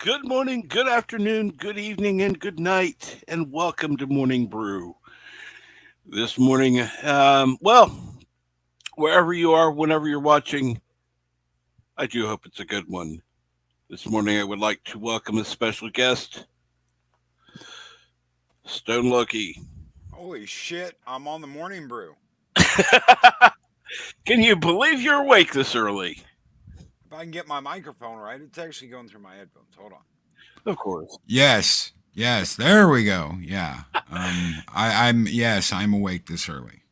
Good morning, good afternoon, good evening, and good night, and welcome to Morning Brew. This morning, wherever you are, whenever you're watching, I do hope it's a good one. This morning, I would like to welcome a special guest, Stone Loki. Holy shit, I'm on the morning brew. Can you believe you're awake this early? If I can get my microphone right, it's actually going through my headphones. Hold on. Of course. Yes, there we go. Yeah. I'm awake this early.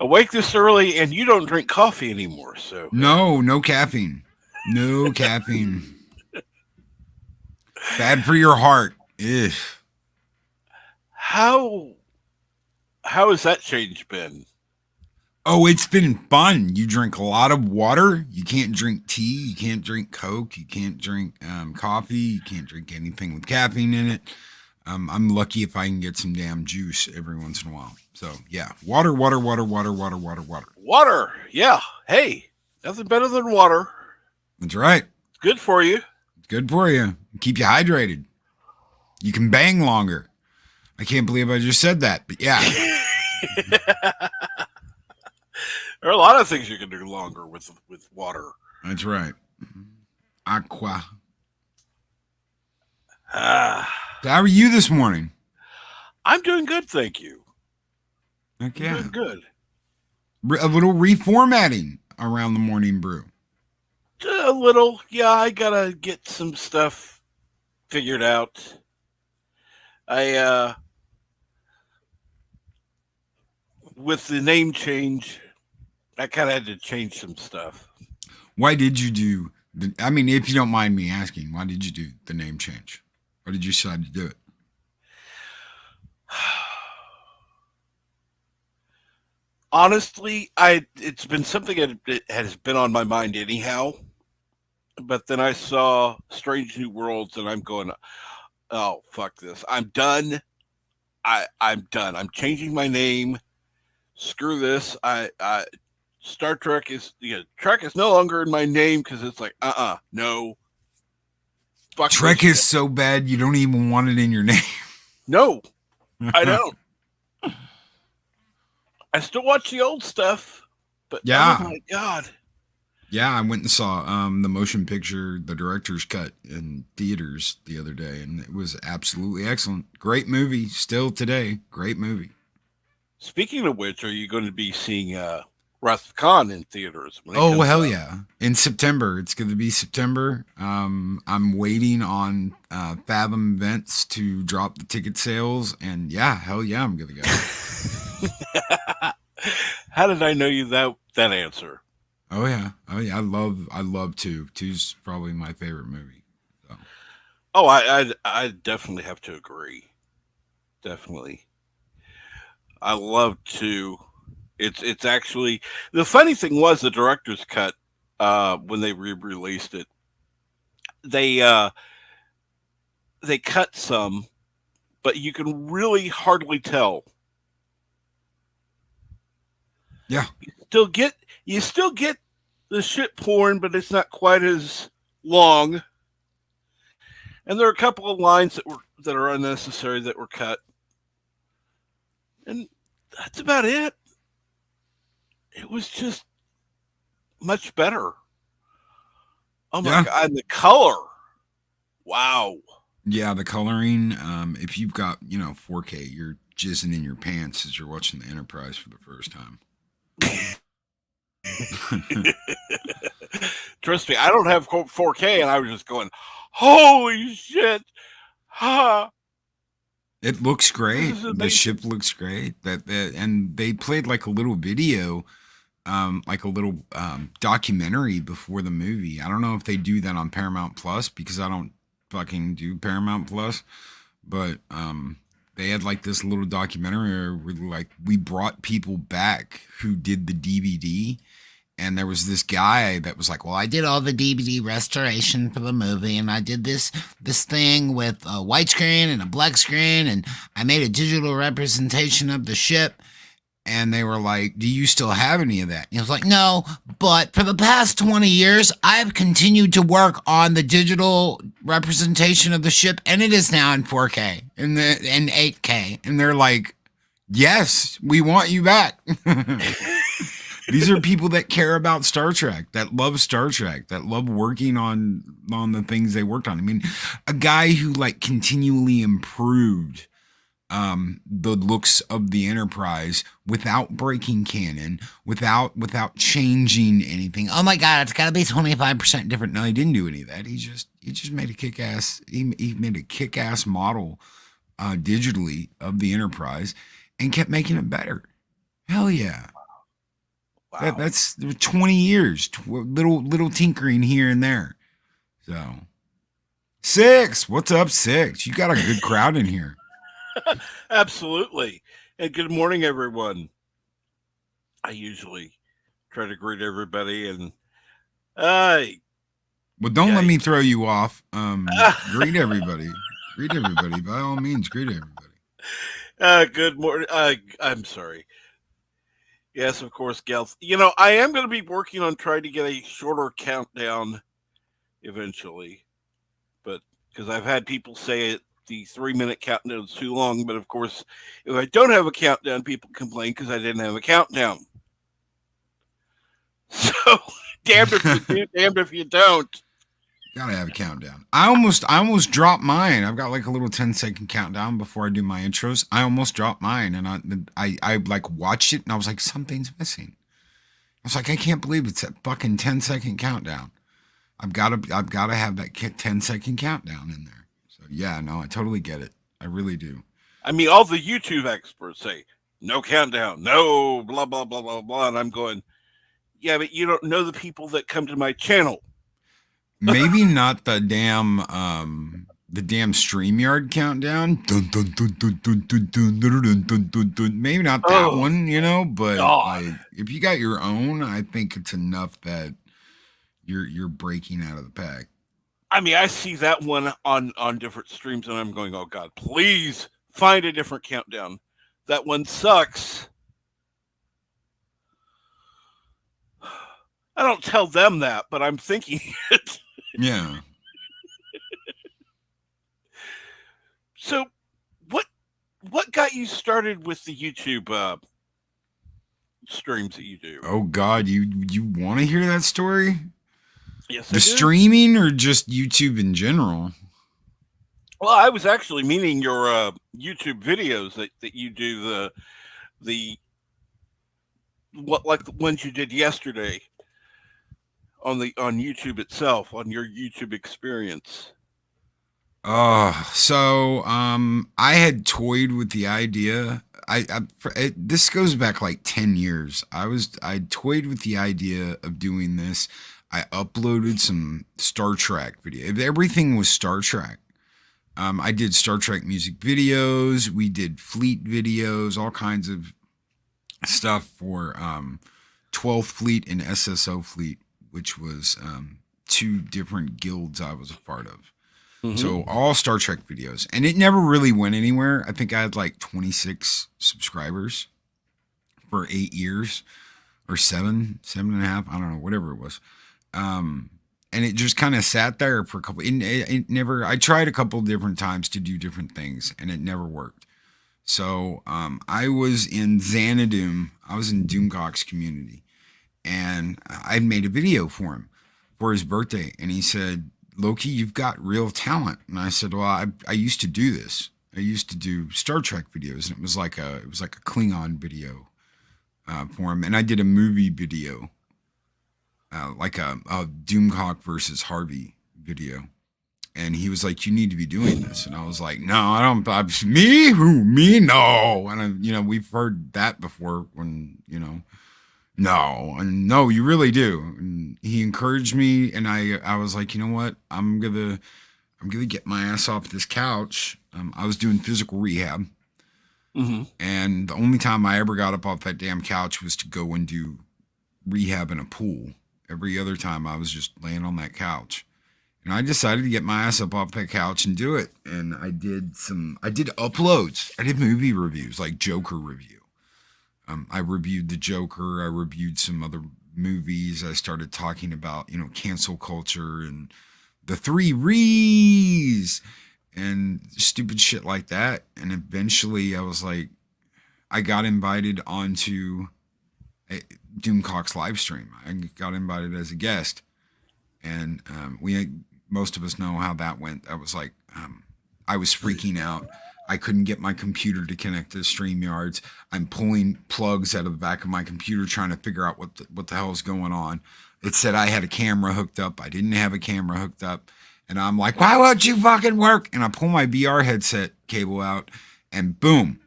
Awake this early, and you don't drink coffee anymore, so. No caffeine. No caffeine. Bad for your heart. Ugh. How how has that change been? Oh, it's been fun. You drink a lot of water. You can't drink tea. You can't drink Coke. You can't drink coffee. You can't drink anything with caffeine in it. I'm lucky if I can get some damn juice every once in a while. So yeah, water. Water. Yeah. Hey, nothing better than water. That's right. It's good for you. It's good for you. Keep you hydrated. You can bang longer. I can't believe I just said that, but yeah. There are a lot of things you can do longer with water. That's right. Aqua. Ah, So how are you this morning? I'm doing good, thank you. Heck I'm yeah. doing good. A little reformatting around the morning brew. A little, yeah. I gotta get some stuff figured out. I with the name change, I kind of had to change some stuff. Why did you do I mean, if you don't mind me asking, why did you do the name change? Why did you decide to do it? Honestly, I it's been something that has been on my mind anyhow. But then I saw Strange New Worlds, and I'm going, oh fuck this! I'm done. I'm done. I'm changing my name. Screw this. I Star Trek is Trek is no longer in my name because it's like no, fuck Trek this is shit. so bad you don't even want it in your name. No, I don't. I still watch the old stuff, but oh Yeah. my god, Yeah, I went and saw the motion picture, the director's cut in theaters the other day, and it was absolutely excellent. Great movie, still today. Great movie. speaking of which, are you going to be seeing Wrath of Khan in theaters when it Oh comes hell out? yeah! In September, it's going to be September. I'm waiting on Fathom Events to drop the ticket sales, and yeah, hell yeah, I'm gonna go. How did I know you that answer? Oh yeah. I love two. Two's probably my favorite movie. So. Oh, I definitely have to agree. Definitely, I love to. It's actually the funny thing was the director's cut when they re-released it. They uh, they cut some, but you can really hardly tell. Yeah, Still get you still get the shit porn, but it's not quite as long. And there are a couple of lines that are unnecessary that were cut, and that's about it. It was just much better. Oh my yeah, god, and the color. Wow. yeah. The coloring. If you've got 4K, you're jizzing in your pants as you're watching the Enterprise for the first time. Trust me, I don't have 4K, and I was just going, "Holy shit! Ha! It looks This great. is The amazing." ship looks great. And they played like a little video, like a little documentary before the movie. I don't know if they do that on Paramount Plus because I don't fucking do Paramount Plus, but they had like this little documentary where like we brought people back who did the DVD, and there was this guy that was like, "Well, I did all the DVD restoration for the movie, and I did this thing with a white screen and a black screen, and I made a digital representation of the ship." and they were like, do you still have any of that? And he was like, no, but for the past 20 years, I've continued to work on the digital representation of the ship, and it is now in 4K and 8K. And they're like, yes, we want you back. These are people that care about Star Trek, that love Star Trek, that love working on the things they worked on. I mean, a guy who like continually improved the looks of the Enterprise without breaking canon, without changing anything. Oh my God, it's got to be 25% different. No, he didn't do any of that. He just made a kick-ass. He made a kick-ass model digitally of the Enterprise and kept making it better. Hell yeah. Wow. That's 20 years, little tinkering here and there. So, Six, what's up, Six? You got a good crowd in here. Absolutely. And good morning, everyone. I usually try to greet everybody, and well, don't let me throw you off. Greet everybody. Greet everybody. By all means, greet everybody. Good morning. I'm sorry. Yes, of course, Gals. You know, I am going to be working on trying to get a shorter countdown eventually, but because I've had people say the 3-minute countdown is too long. But of course, if I don't have a countdown, people complain because I didn't have a countdown. So, damned if you do, damned if you don't. Gotta have a countdown. I almost dropped mine. I've got like a little 10-second countdown before I do my intros. I almost dropped mine, and I like watched it, and I was like, something's missing. I was like, I can't believe it's a fucking 10-second countdown. I've got to have that 10-second countdown in there. So yeah, no, I totally get it. I really do. I mean, all the YouTube experts say no countdown, no blah blah blah blah blah, and I'm going, yeah, but you don't know the people that come to my channel. Maybe not the damn StreamYard countdown. Maybe not that one, you know, but like, if you got your own, I think it's enough that you're breaking out of the pack. I mean, I see that one on different streams, and I'm going, oh God, please find a different countdown. That one sucks. I don't tell them that, but I'm thinking it. Yeah. So, what got you started with the YouTube streams that you do? Oh God, you want to hear that story? Yes, the streaming or just YouTube in general? Well, I was actually meaning your YouTube videos that you do the what like the ones you did yesterday on YouTube itself, on your YouTube experience. So I had toyed with the idea. This goes back like 10 years. I toyed with the idea of doing this. I uploaded some Star Trek video. Everything was Star Trek. I did Star Trek music videos. We did fleet videos, all kinds of stuff for 12th Fleet and SSO Fleet, which was 2 different guilds I was a part of. Mm-hmm. So all Star Trek videos. And it never really went anywhere. I think I had like 26 subscribers for 8 years or 7.5. I don't know, whatever it was. And it just kind of sat there for a couple. It never. I tried a couple different times to do different things, and it never worked. So I was in Xanadu. I was in Doomcock's community, and I made a video for him for his birthday, and he said, "Loki, you've got real talent." And I said, "Well, I used to do this. I used to do Star Trek videos, and it was like a Klingon video for him, and I did a movie video." Like a Doomcock versus Harvey video. And he was like, "You need to be doing this." And I was like, "No, I don't. Me? Who? Me? No." And, we've heard that before when, no. And no, you really do. And he encouraged me. And I was like, you know what? I'm going to get my ass off this couch. I was doing physical rehab. Mm-hmm. And the only time I ever got up off that damn couch was to go and do rehab in a pool. Every other time I was just laying on that couch. And I decided to get my ass up off that couch and do it. And I did uploads. I did movie reviews, like Joker review. I reviewed The Joker. I reviewed some other movies. I started talking about, cancel culture and the three Rees and stupid shit like that. And eventually I was like, I got invited onto Doomcock's live stream. I got invited as a guest. And most of us know how that went. I was like, I was freaking out. I couldn't get my computer to connect to StreamYards. I'm pulling plugs out of the back of my computer trying to figure out what the hell is going on. It said I had a camera hooked up. I didn't have a camera hooked up. And I'm like, why won't you fucking work? And I pull my VR headset cable out and boom,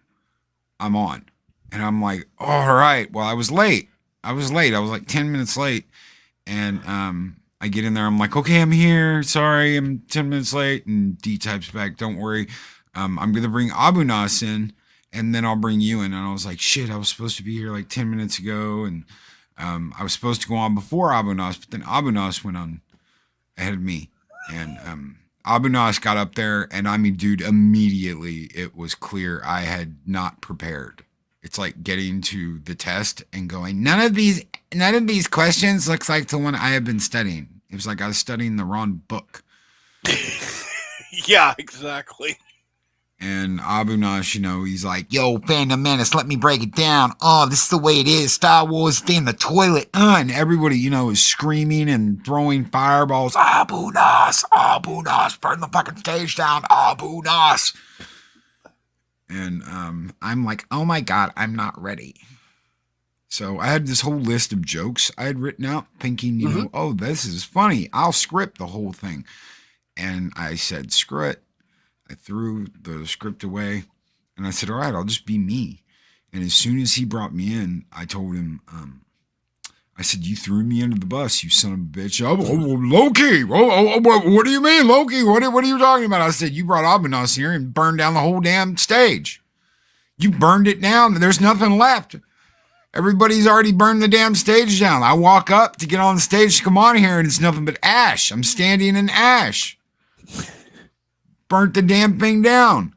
I'm on. And I'm like, all right. Well, I was late. I was like 10 minutes late. And I get in there. I'm like, okay, I'm here. Sorry, I'm 10 minutes late. And D types back, don't worry. I'm going to bring Abunas in, and then I'll bring you in. And I was like, shit, I was supposed to be here like 10 minutes ago. And I was supposed to go on before Abunas, but then Abunas went on ahead of me. And Abunas got up there, and I mean, dude, immediately it was clear I had not prepared. It's like getting to the test and going, none of these questions looks like the one I have been studying. It was like I was studying the wrong book. Yeah, exactly. And Abunash, he's like, yo, Fandom Menace, let me break it down. Oh, this is the way it is. Star Wars, stay in the toilet. And everybody, is screaming and throwing fireballs. Abunash, burn the fucking stage down. Abunash. And I'm like, oh my God, I'm not ready. So I had this whole list of jokes I had written out thinking, oh, this is funny. I'll script the whole thing. And I said, screw it. I threw the script away and I said, all right, I'll just be me. And as soon as he brought me in, I told him, I said, you threw me under the bus, you son of a bitch. Oh, Loki. What do you mean, Loki? What are you talking about? I said, you brought Abunas here and burned down the whole damn stage. You burned it down. There's nothing left. Everybody's already burned the damn stage down. I walk up to get on the stage to come on here and it's nothing but ash. I'm standing in ash. Burnt the damn thing down.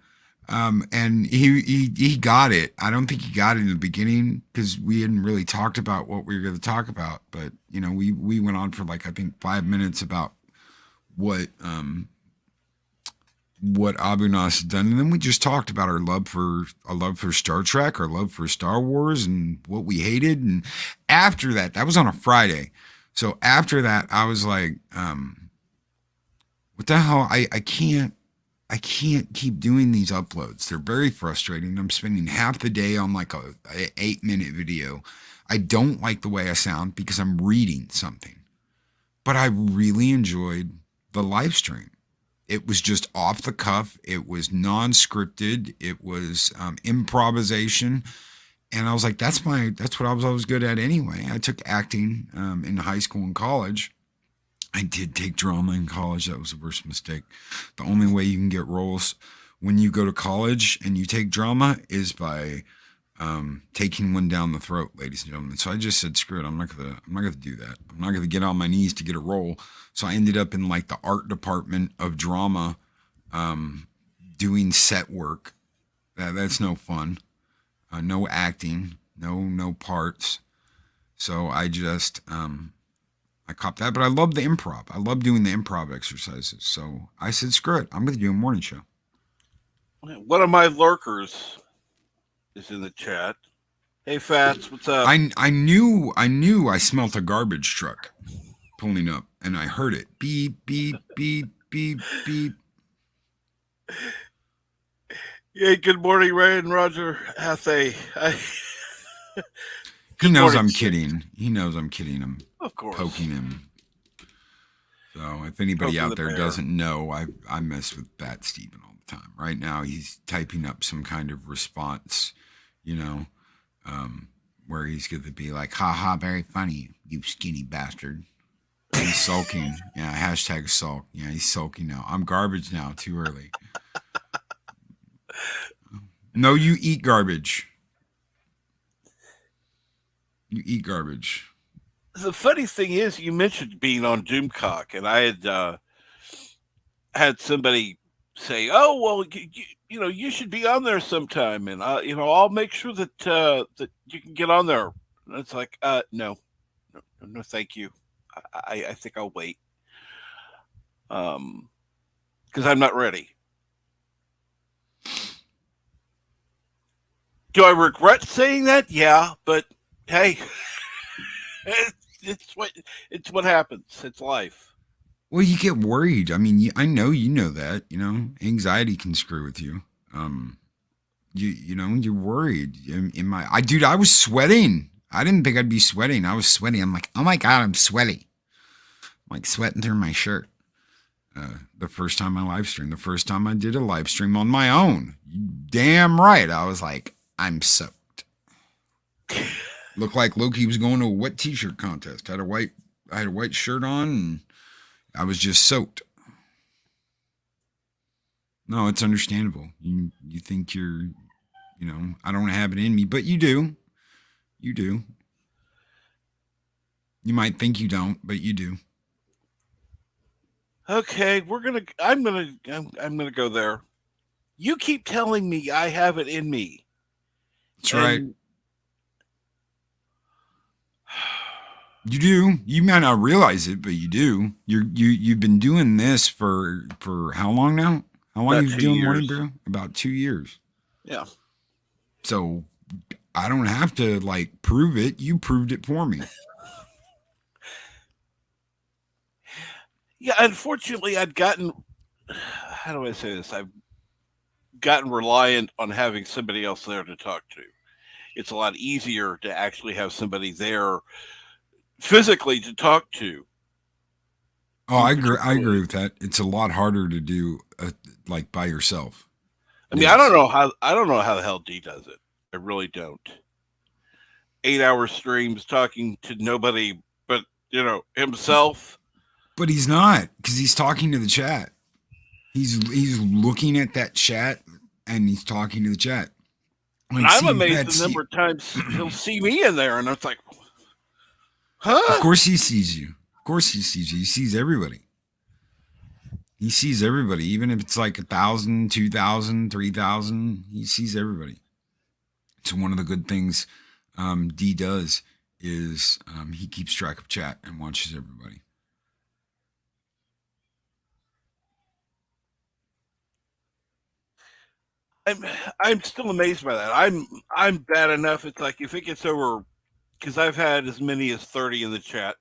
And he got it. I don't think he got it in the beginning because we hadn't really talked about what we were going to talk about. But, we went on for like, I think 5 minutes about what Abunas had done. And then we just talked about our love for Star Trek, our love for Star Wars and what we hated. And after that was on a Friday. So after that, I was like, what the hell? I can't keep doing these uploads. They're very frustrating. I'm spending half the day on like a 8-minute video. I don't like the way I sound because I'm reading something. But I really enjoyed the live stream. It was just off the cuff. It was non-scripted. It was improvisation. And I was like, that's what I was always good at anyway. I took acting in high school and college. I did take drama in college. That was the worst mistake. The only way you can get roles when you go to college and you take drama is by taking one down the throat, ladies and gentlemen. So I just said, screw it. I'm not gonna do that. I'm not gonna get on my knees to get a role. So I ended up in like the art department of drama, doing set work. That's no fun. No acting. No parts. So I just I copped that, but I love the improv. I love doing the improv exercises. So I said, screw it. I'm going to do a morning show. One of my lurkers is in the chat. Hey, Fats, what's up? I knew I smelt a garbage truck pulling up, and I heard it. Beep, beep, beep, beep, beep. Yeah, good morning, Ray and Roger Hathaway. He knows I'm kidding. He knows I'm kidding him. Of course. Poking him. So if anybody out there doesn't know, I mess with Bat Steven all the time. Right now he's typing up some kind of response, where he's going to be like, haha, very funny, you skinny bastard. He's sulking. Yeah, hashtag sulk. Yeah, he's sulking now. I'm garbage now, too early. No, you eat garbage. You eat garbage. The funny thing is, you mentioned being on Doomcock, and I had somebody say, "Oh, well, you should be on there sometime, and I'll make sure that you can get on there. And it's like, no, no, no, thank you. I think I'll wait, um, because I'm not ready. Do I regret saying that? Yeah, but hey, it's what it's what happens. It's life. Well, you get worried. I mean, I know you know that. Anxiety can screw with you. Um, you're worried. Dude, I was sweating. I didn't think I'd be sweating. I was sweating. I'm like, oh my god, I'm sweaty. I'm like sweating through my shirt. The first time I live streamed, the first time I did a live stream on my own. Damn right. I was like, I'm soaked. Looked like Loki was going to a wet t-shirt contest. I had a white shirt on and I was just soaked. No, it's understandable. You think I don't have it in me, but you do. You do. You might think you don't, but you do. Okay, I'm gonna go there. You keep telling me I have it in me. That's right. And You do. You might not realize it, but you do. You've been doing this for how long now? How long About you been 2 doing Morning years. Brew? About 2 years. Yeah. So I don't have to prove it. You proved it for me. Yeah, unfortunately, I'd gotten, how do I say this? I've gotten reliant on having somebody else there to talk to. It's a lot easier to actually have somebody there physically to talk to. Oh, I agree. I agree with that. It's a lot harder to do by yourself. I mean, I don't know how the hell D does it. I really don't. 8-hour streams talking to nobody but himself. But he's not, because he's talking to the chat. He's looking at that chat and he's talking to the chat. And I'm amazed the number of times he'll see me in there, and it's like, huh? Of course he sees you. Of course he sees you. He sees everybody. He sees everybody, even if it's like 1,000, 2,000, 3,000. He sees everybody. So one of the good things D does is he keeps track of chat and watches everybody. I'm still amazed by that. I'm bad enough. It's like if it gets over, because I've had as many as 30 in the chat,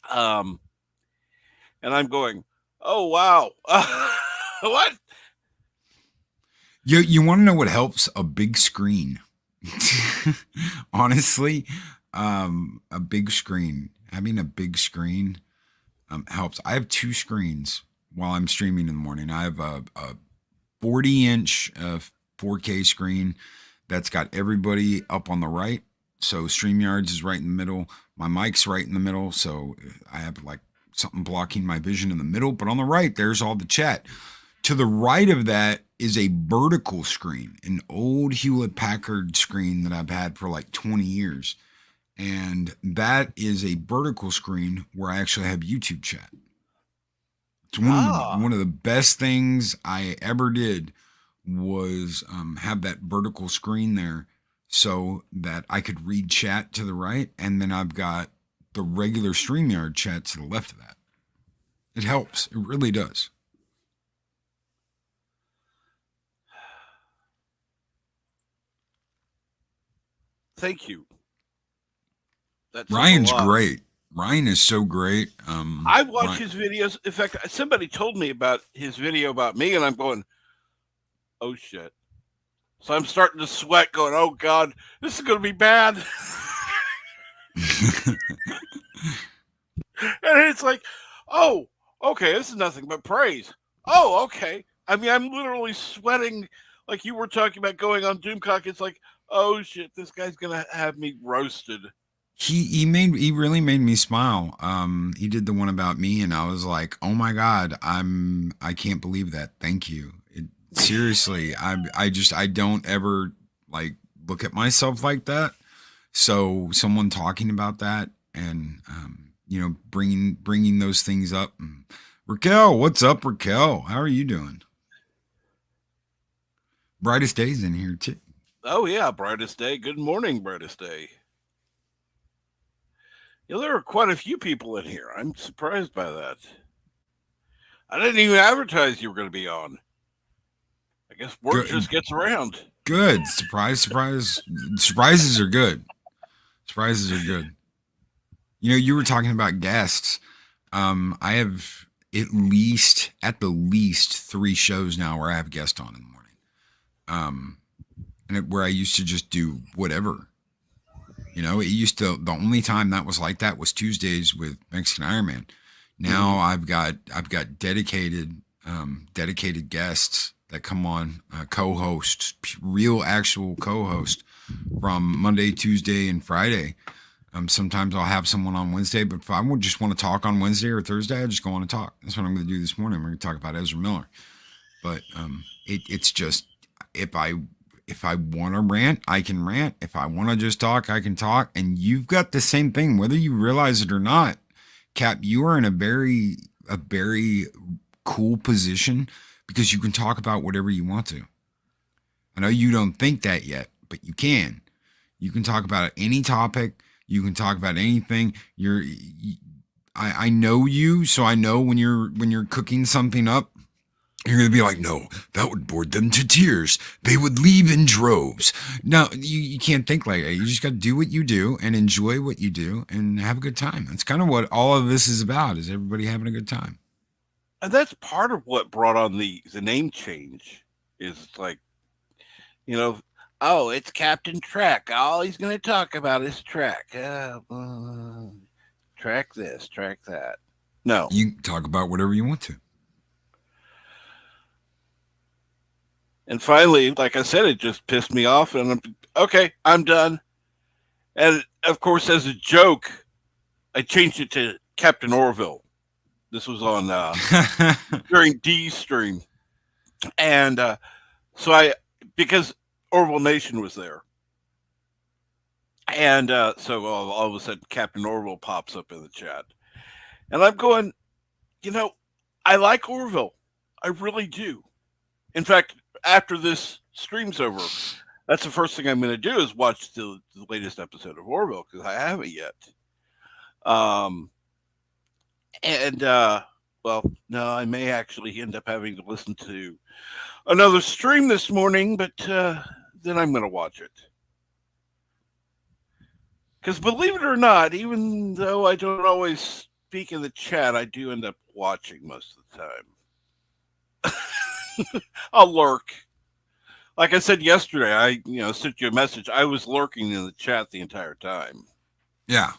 and I'm going, oh wow, what? You want to know what helps? A big screen. Honestly, a big screen. Having a big screen helps. I have 2 screens while I'm streaming in the morning. I have a 40-inch 4K screen that's got everybody up on the right. So StreamYards is right in the middle. My mic's right in the middle. So I have something blocking my vision in the middle. But on the right, there's all the chat. To the right of that is a vertical screen, an old Hewlett-Packard screen that I've had for 20 years. And that is a vertical screen where I actually have YouTube chat. It's one of the best things I ever did was have that vertical screen there so that I could read chat to the right, and then I've got the regular StreamYard chat to the left of that. It helps. It really does. Thank you. Ryan's great. Ryan is so great. I watch his videos. In fact, somebody told me about his video about me, and I'm going, oh shit. So I'm starting to sweat, going, oh God, this is going to be bad. And it's like, oh, okay, this is nothing but praise. Oh, okay. I mean, I'm literally sweating like you were talking about going on Doomcock. It's like, oh shit, this guy's going to have me roasted. He really made me smile. He did the one about me, and I was like, oh my God, I can't believe that. Thank you. Seriously, I don't ever look at myself like that. So someone talking about that and bringing those things up. Raquel, what's up, Raquel? How are you doing? Brightest Day's in here too. Oh yeah, brightest day. Good morning, brightest day. There are quite a few people in here. I'm surprised by that. I didn't even advertise you were going to be on. I guess word Good. just gets around. Good. Surprise, surprise. Surprises are good. Surprises are good. You were talking about guests. I have at the least 3 shows now where I have guests on in the morning. Where I used to just do whatever. The only time that was like that was Tuesdays with Mexican Iron Man. Now I've got dedicated guests that come on, co-hosts, real actual co-host from Monday, Tuesday, and Friday. Sometimes I'll have someone on Wednesday, but if I would just want to talk on Wednesday or Thursday, I just go on and talk. That's what I'm going to do this morning. I'm going to talk about Ezra Miller. But it's just if I want to rant, I can rant. If I want to just talk, I can talk. And you've got the same thing, whether you realize it or not. Cap, you are in a very cool position because you can talk about whatever you want to. I know you don't think that yet, but you can. You can talk about any topic. You can talk about anything. I know you, so I know when you're cooking something up, you're going to be like, no, that would bore them to tears. They would leave in droves. No, you can't think like that. You just got to do what you do and enjoy what you do and have a good time. That's kind of what all of this is about, is everybody having a good time. And that's part of what brought on the name change. Is like, oh, it's Captain Trek. All he's going to talk about is Trek. Track this, track that. No. You can talk about whatever you want to. And finally, like I said, it just pissed me off. And I'm done. And of course, as a joke, I changed it to Captain Orville. This was on during D's stream. And because Orville Nation was there. And so all of a sudden, Captain Orville pops up in the chat. And I'm going, I like Orville. I really do. In fact, after this stream's over, that's the first thing I'm going to do is watch the latest episode of Orville, because I haven't yet. No, I may actually end up having to listen to another stream this morning, but then I'm going to watch it. Because believe it or not, even though I don't always speak in the chat, I do end up watching most of the time. I'll lurk. Like I said yesterday, I sent you a message. I was lurking in the chat the entire time. Yeah.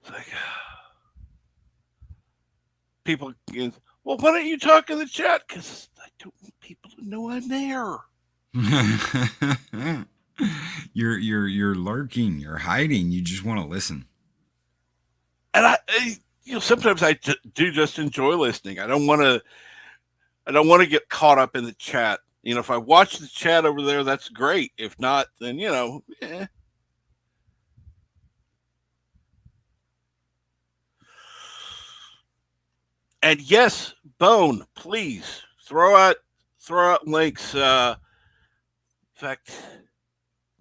It's like people, well, why don't you talk in the chat? Because I don't want people to know I'm there. You're lurking. You're hiding. You just want to listen. And I sometimes I do just enjoy listening. I don't want to get caught up in the chat. If I watch the chat over there, that's great. If not, then And yes, Bone, please throw out links. In fact,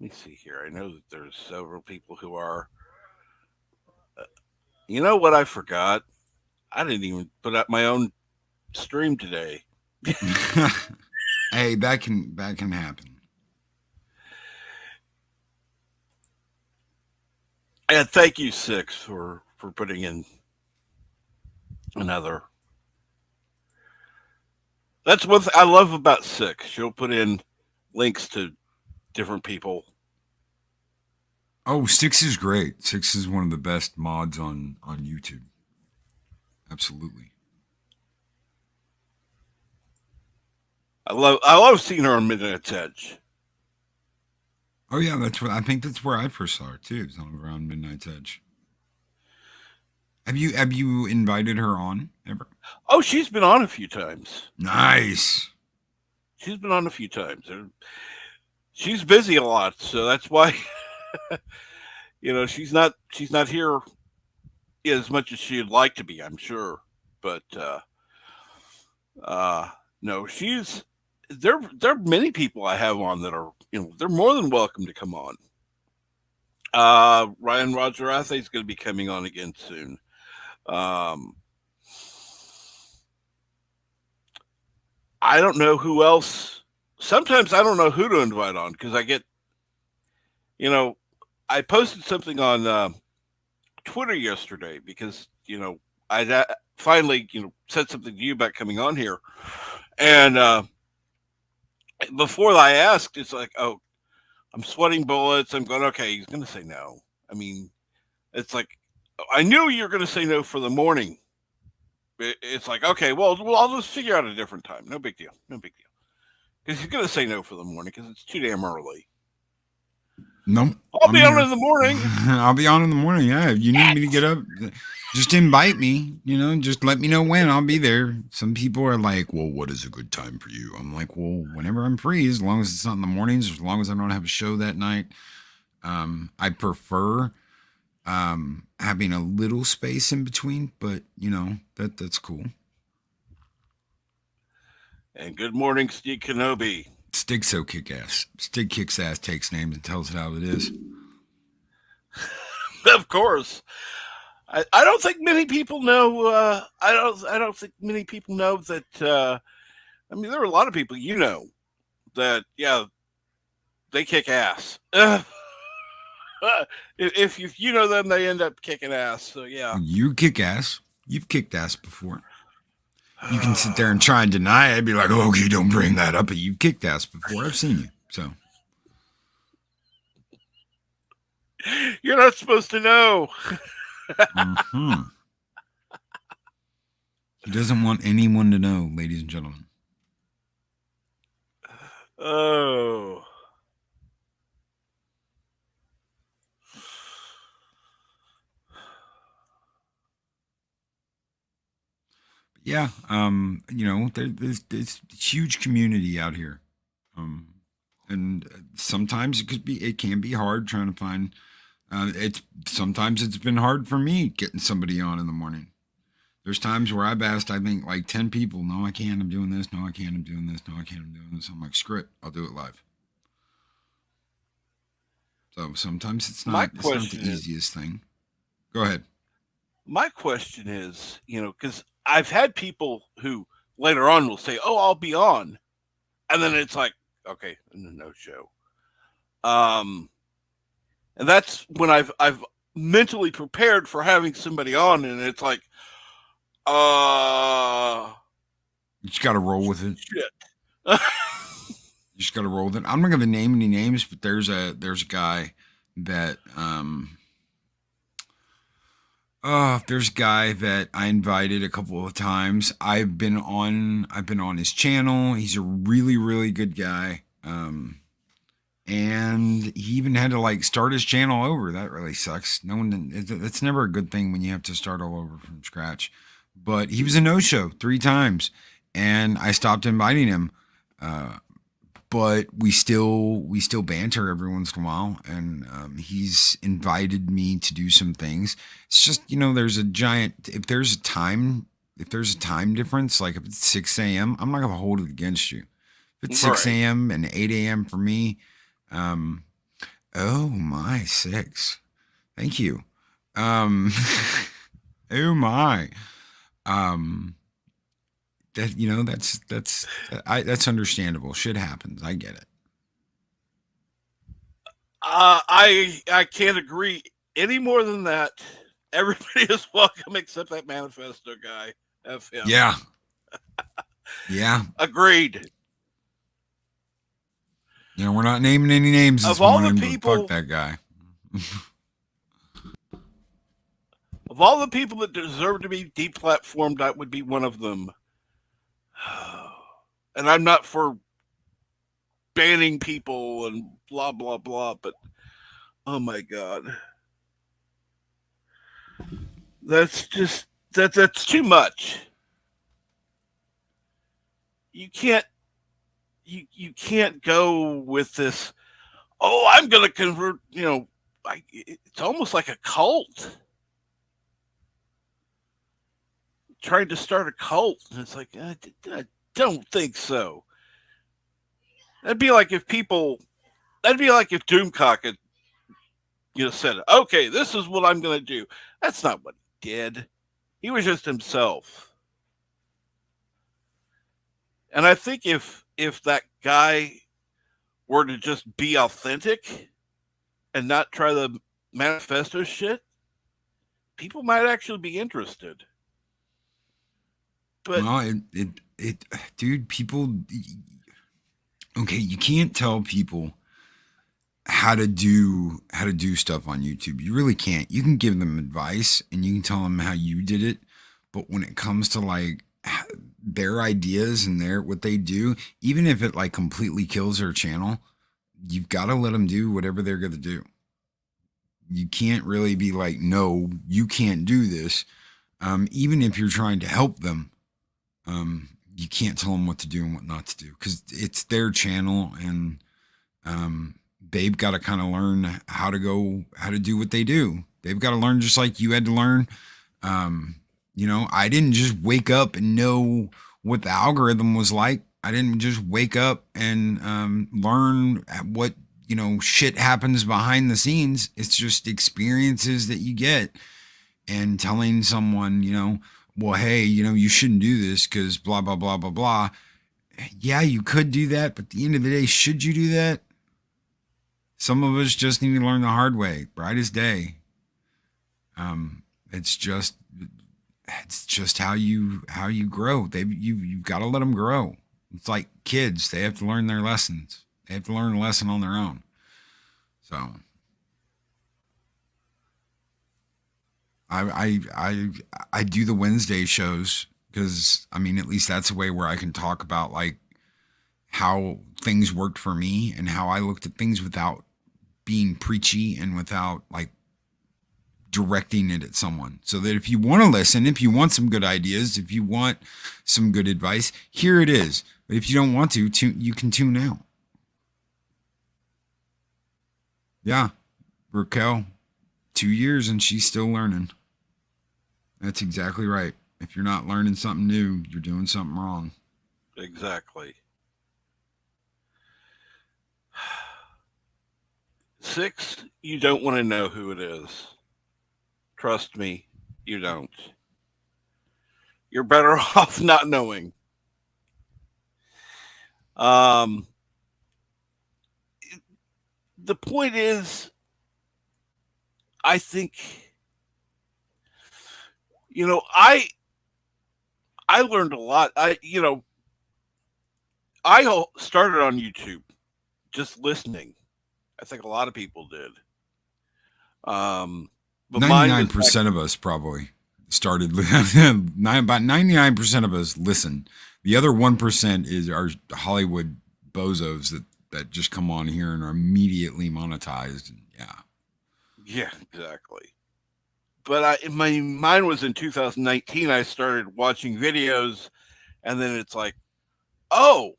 let me see here. I know that there's several people who are. You know what I forgot? I didn't even put up my own stream today. Hey, that can happen. And thank you, Six, for putting in another. That's what I love about Six. She'll put in links to different people. Oh, Six is great. Six is one of the best mods on YouTube. Absolutely. I love seeing her on Midnight's Edge. Oh yeah, I think that's where I first saw her too. It was on around Midnight's Edge. Have you invited her on ever? Oh, she's been on a few times. Nice. She's been on a few times. She's busy a lot, so that's why she's not here as much as she'd like to be, I'm sure. But No, there are many people I have on that are, they're more than welcome to come on. Ryan Roger Athe is going to be coming on again soon. Um, I don't know who else. Sometimes I don't know who to invite on because you know, I posted something on Twitter yesterday because I finally said something to you about coming on here, and before I asked, it's like, oh, I'm sweating bullets. I'm going, okay, he's going to say no. I mean, it's like I knew you were going to say no for the morning. It's like, okay, well, I'll just figure out a different time. No big deal. No big deal. Because he's going to say no for the morning because it's too damn early. Nope. I'll I'm be on here. in the morning. I'll be on in the morning. Yeah. If you need me to get up, just invite me. Just let me know when. I'll be there. Some people are like, well, what is a good time for you? I'm like, well, whenever I'm free, as long as it's not in the mornings, as long as I don't have a show that night. I prefer having a little space in between, but that's cool. And good morning, Steve Kenobi. Stig so kick ass. Stig kicks ass, takes names, and tells it how it is. Of course. I don't think many people know. I don't think many people know that. I mean, there are a lot of people that they kick ass. If you know them, they end up kicking ass. So yeah, You kick ass. You've kicked ass before. You can sit there and try and deny it. Be like, oh, okay, don't bring that up. But you've kicked ass before. I've seen you. So you're not supposed to know. He doesn't want anyone to know, ladies and gentlemen. Oh. Yeah, there's huge community out here, and sometimes it can be hard trying to find. Sometimes it's been hard for me getting somebody on in the morning. There's times where I've asked, I think, like 10 people, no, I can't, I'm doing this, no, I can't, I'm doing this, no, I can't, I'm doing this. I'm like, screw it, I'll do it live. So sometimes it's not the easiest thing. Go ahead. My question is, because I've had people who later on will say, "Oh, I'll be on," and then it's like, okay, no show. And that's when I've mentally prepared for having somebody on, and it's like, you just got to roll with it. Shit. You just got to roll with it. I'm not going to name any names, but there's a guy that there's a guy that I invited a couple of times. I've been on his channel. He's a really, really good guy. And he even had to like start his channel over. That really sucks. That's never a good thing when you have to start all over from scratch. But he was a no-show 3 times, and I stopped inviting him. But we still banter every once in a while, and he's invited me to do some things. It's just there's if there's a time difference, like if it's 6 a.m., I'm not gonna hold it against you. If it's 6 a.m. and 8 a.m. for me, oh my 6, thank you. Oh my, that's understandable. Shit happens. I get it. I can't agree any more than that. Everybody is welcome except that manifesto guy. F him. Yeah. Yeah. Agreed. We're not naming any names this morning, but fuck that guy. Of all the people that deserve to be deplatformed, that would be one of them. And I'm not for banning people and blah, blah, blah, but oh my God. That's just, that's too much. You can't go with this, oh, I'm going to convert, it's almost like a cult. Trying to start a cult. And it's like, don't think so. That'd be like if people. That'd be like if Doomcock had, said, "Okay, this is what I'm going to do." That's not what he did. He was just himself. And I think if that guy were to just be authentic and not try the manifesto shit, people might actually be interested. But Well, dude, people. Okay, you can't tell people how to do stuff on YouTube. You really can't. You can give them advice and you can tell them how you did it, but when it comes to like their ideas and what they do, even if it like completely kills their channel, you've got to let them do whatever they're going to do. You can't really be like, no, you can't do this. Even if you're trying to help them, you can't tell them what to do and what not to do because it's their channel, and they've got to kind of learn how to do what they do. They've got to learn just like you had to learn. I didn't just wake up and know what the algorithm was like. I didn't just wake up and learn what, shit happens behind the scenes. It's just experiences that you get, and telling someone, well, hey, you shouldn't do this because blah, blah, blah, blah, blah. Yeah, you could do that, but at the end of the day, should you do that? Some of us just need to learn the hard way, bright as day. It's just how you grow. You've got to let them grow. It's like kids; they have to learn their lessons. They have to learn a lesson on their own. So, I do the Wednesday shows because at least that's a way where I can talk about like how things worked for me and how I looked at things without being preachy and without like directing it at someone. So that if you want to listen, if you want some good ideas, if you want some good advice, here it is. But if you don't want to, you can tune out. Yeah, Raquel, 2 years and she's still learning. That's exactly right. If you're not learning something new, you're doing something wrong. exactly. 6, you don't want to know who it is. Trust me, you don't. You're better off not knowing. The point is, I think, I learned a lot. I started on YouTube just listening. I think a lot of people did. But 99% of us probably started. About 99% of us listen. The other 1% is our Hollywood bozos that just come on here and are immediately monetized. Yeah, exactly. But mine was in 2019. I started watching videos, and then it's like, oh,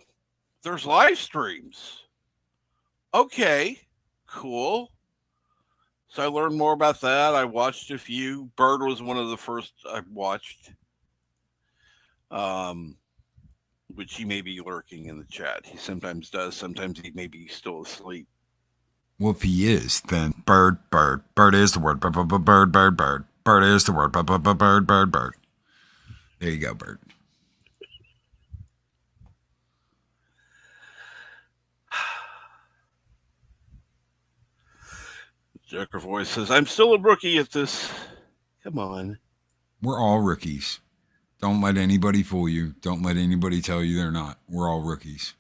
there's live streams. Okay, cool. So I learned more about that. I watched a few. Bird was one of the first I watched. Which he may be lurking in the chat. He sometimes does. Sometimes he may be still asleep. Well, if he is, then bird is the word. Bird is the word. Bird. There you go, Bird. Joker voice says, "I'm still a rookie at this." Come on. We're all rookies. Don't let anybody fool you. Don't let anybody tell you they're not. We're all rookies.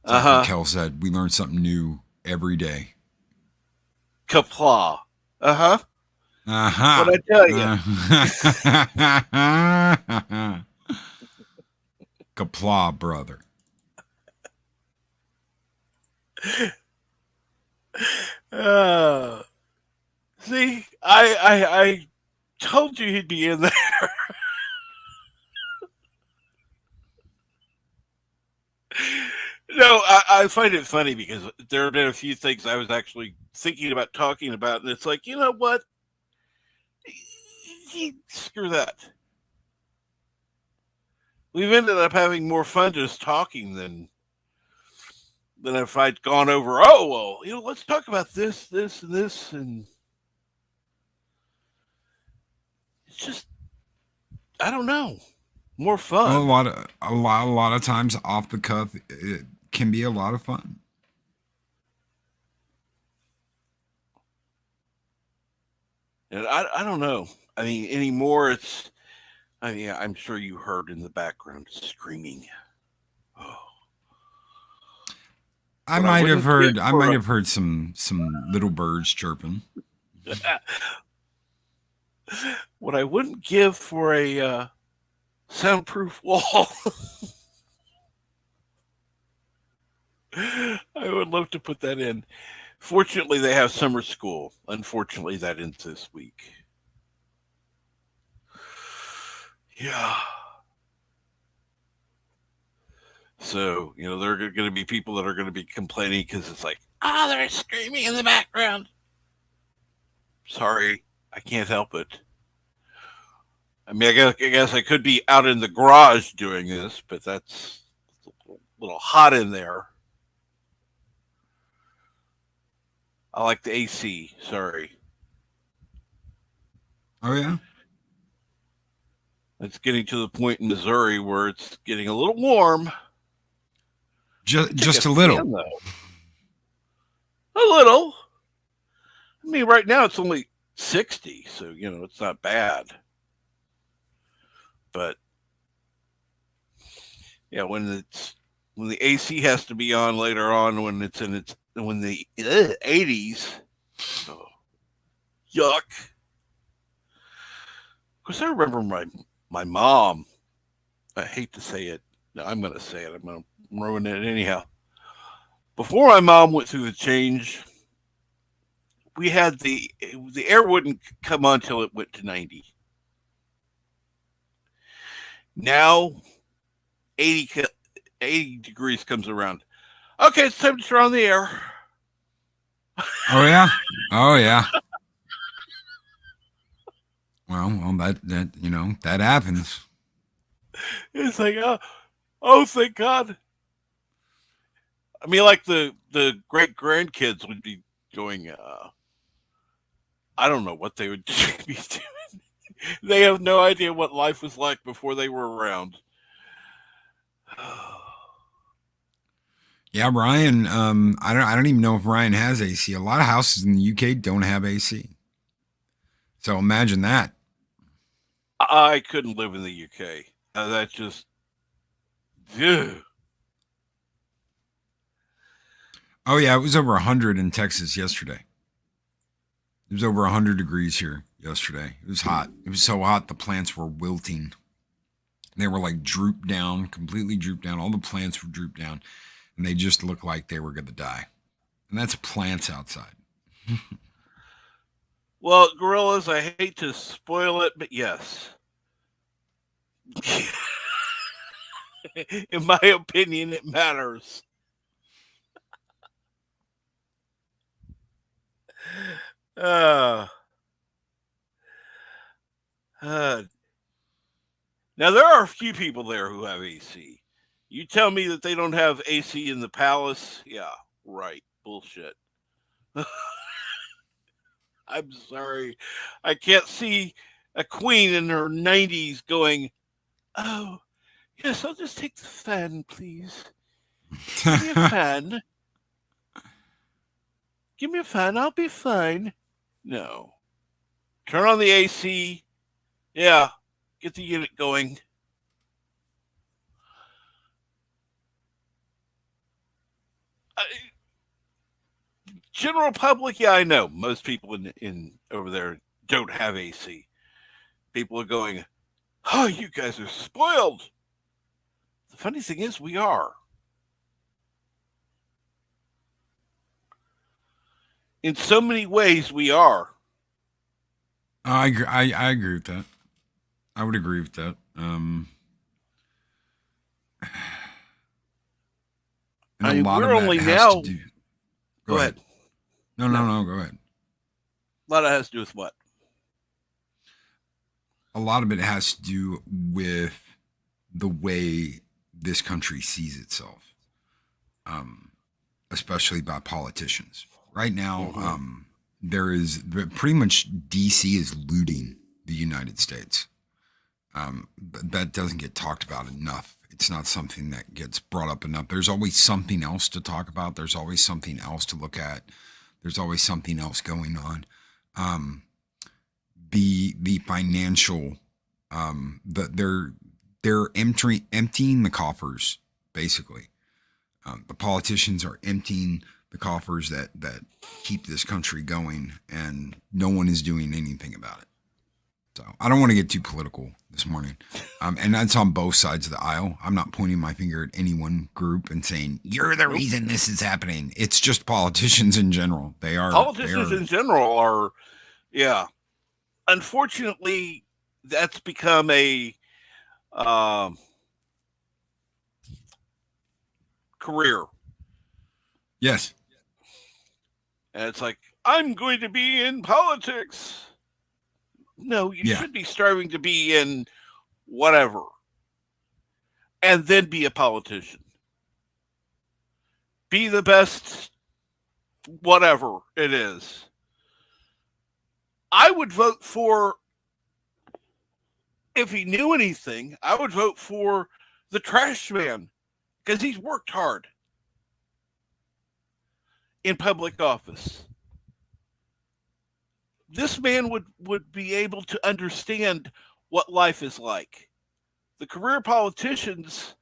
Like Raquel said, we learn something new every day. Kapla. What I tell you. Kapla, brother. See, I told you he'd be in there. No, I find it funny because there have been a few things I was actually thinking about talking about, and it's like, you know what? Screw that. we've ended up having more fun just talking than if I'd gone over. Oh well, let's talk about this, this, and this, and it's just I don't know, more Well, fun. a lot of times off the cuff, it can be a lot of fun. And I don't know. I mean, anymore it's. I mean, I'm sure you heard in the background screaming. Oh, what I wouldn't give I for might a have heard some little birds chirping. what I wouldn't give for a soundproof wall. I would love to put that in. Fortunately, they have summer school. Unfortunately, that ends this week. Yeah. So, there are going to be people that are going to be complaining because it's like, they're screaming in the background. Sorry, I can't help it. I mean, I guess I could be out in the garage doing this, but that's a little hot in there. I like the AC. Sorry. Oh yeah, It's getting to the point in Missouri where it's getting a little warm. Check a just a little. fan, though. A little. I mean, right now it's only 60, so, it's not bad. But, yeah, when the AC has to be on later on when the 80s, oh, yuck. Of course, I remember my mom. I hate to say it. No, I'm going to say it. I'm going to ruin it anyhow. Before my mom went through the change, we had the air wouldn't come on until it went to 90. Now 80, 80 degrees comes around. Okay, it's time to turn on the air. Oh yeah, oh yeah. Well, that that happens. It's like, oh, thank God. I mean, like the great grandkids would be doing. I don't know what they would be doing. They have no idea what life was like before they were around. Yeah, Ryan. I don't even know if Ryan has AC. A lot of houses in the UK don't have AC. So imagine that. I couldn't live in the UK. That just, ugh. Oh yeah, it was over 100 in Texas yesterday. It was over 100 degrees here yesterday. It was hot. It was so hot the plants were wilting. They were like drooped down, completely drooped down. All the plants were drooped down, and they just looked like they were going to die. And that's plants outside. Well, gorillas, I hate to spoil it, but yes. In my opinion, it matters. Uh, uh, Now, there are a few people there who have AC. You tell me that they don't have AC in the palace? Yeah, right. Bullshit. I'm sorry. I can't see a queen in her 90s going, oh, yes, I'll just take the fan, please. Give me a fan. Give me a fan. I'll be fine. No. Turn on the AC. Yeah. Get the unit going. General public, yeah, I know. Most people in over there don't have AC. People are going, oh, you guys are spoiled. The funny thing is, we are. In so many ways, we are. I agree with that. I would agree with that. And I a mean, lot we're of that only has to now. do. Go Go ahead. ahead. No. Go ahead. A lot of it has to do with what? A lot of it has to do with the way this country sees itself, um, especially by politicians. Right now, Mm-hmm. there is pretty much DC is looting the United States. That doesn't get talked about enough. It's not something that gets brought up enough. There's always something else to talk about. There's always something else to look at. There's always something else going on. Um, the financial, they're emptying the coffers basically. The politicians are emptying the coffers that keep this country going, and no one is doing anything about it. So I don't want to get too political this morning. And that's on both sides of the aisle. I'm not pointing my finger at any one group and saying, you're the reason this is happening. It's just politicians in general. Politicians in general are, yeah. Unfortunately, that's become a career. Yes. And it's like, I'm going to be in politics. No, you should be striving to be in whatever. And then be a politician. Be the best, whatever it is. I would vote for, if he knew anything, I would vote for the trash man because he's worked hard in public office. This man would be able to understand what life is like. The career politicians,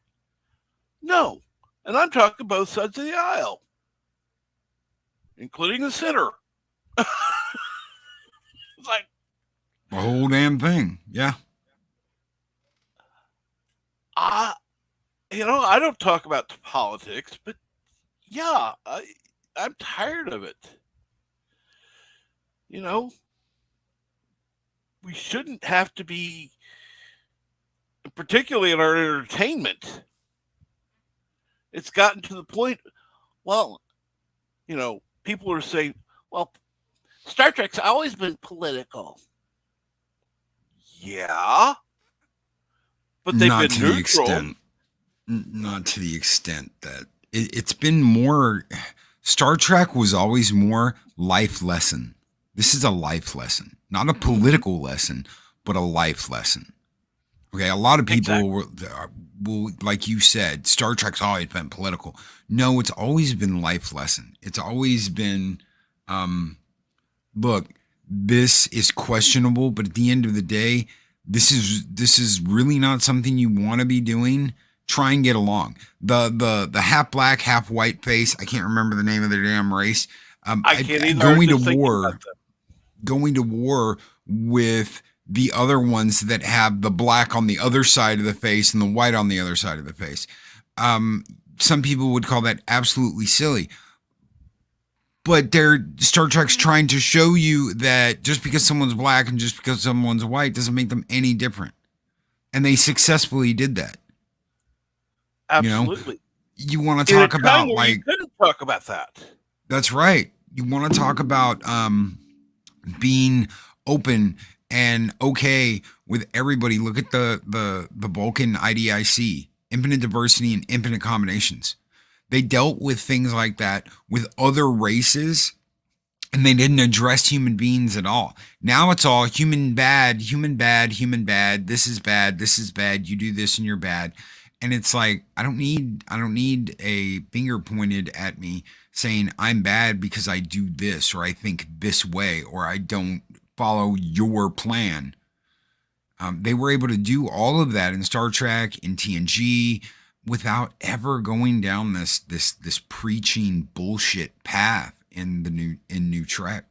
no. And I'm talking both sides of the aisle, including the center. It's like the whole damn thing. Yeah. I don't talk about politics, but yeah, I'm tired of it. We shouldn't have to be, particularly in our entertainment. It's gotten to the point, well, people are saying, well, Star Trek's always been political. Yeah. But they've not been to neutral. The extent, not to the extent that it's been more. Star Trek was always more life lesson. This is a life lesson, not a political lesson, but a life lesson. Okay, a lot of people will, like you said, Star Trek's always been political. No, it's always been life lesson. It's always been, look, this is questionable, but at the end of the day, this is really not something you want to be doing. Try and get along. The half black, half white face. I can't remember the name of their damn race. I can't either. Going to war with the other ones that have the black on the other side of the face and the white on the other side of the face. Some people would call that absolutely silly. But Star Trek's trying to show you that just because someone's black and just because someone's white doesn't make them any different. And they successfully did that. Absolutely. You want to talk about like you couldn't talk about that. That's right. You want to talk about being open and okay with everybody. Look at the Vulcan IDIC, infinite diversity and infinite combinations. They dealt with things like that with other races, and they didn't address human beings at all. Now it's all human bad, human bad, human bad. This is bad. This is bad. You do this and you're bad. And it's like, I don't need a finger pointed at me saying I'm bad because I do this, or I think this way, or I don't follow your plan. They were able to do all of that in Star Trek, in TNG, without ever going down this preaching bullshit path in new Trek.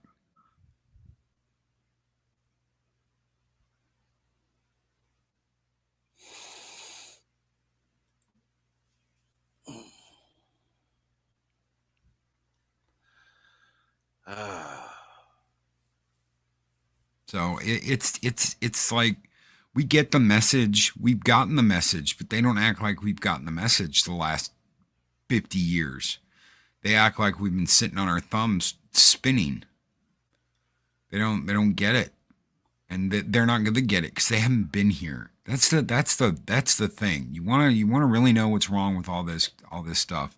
So it's like we get the message, we've gotten the message, but they don't act like we've gotten the message the last 50 years. They act like we've been sitting on our thumbs spinning. They don't get it. and they're not going to get it because they haven't been here. That's the thing. You want to really know what's wrong with all this stuff.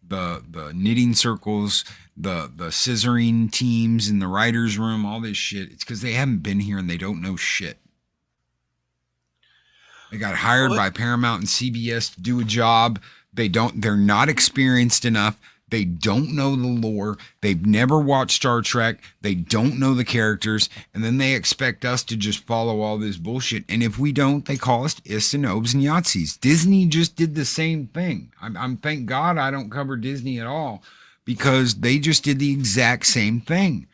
The knitting circles, the scissoring teams in the writers' room, all this shit. It's because they haven't been here and they don't know shit. They got hired by Paramount and CBS to do a job. They're not experienced enough. They don't know the lore. They've never watched Star Trek. They don't know the characters. And then they expect us to just follow all this bullshit. And if we don't, they call us ists and obes and Yahtzees. Disney just did the same thing. I'm thank God I don't cover Disney at all, because they just did the exact same thing.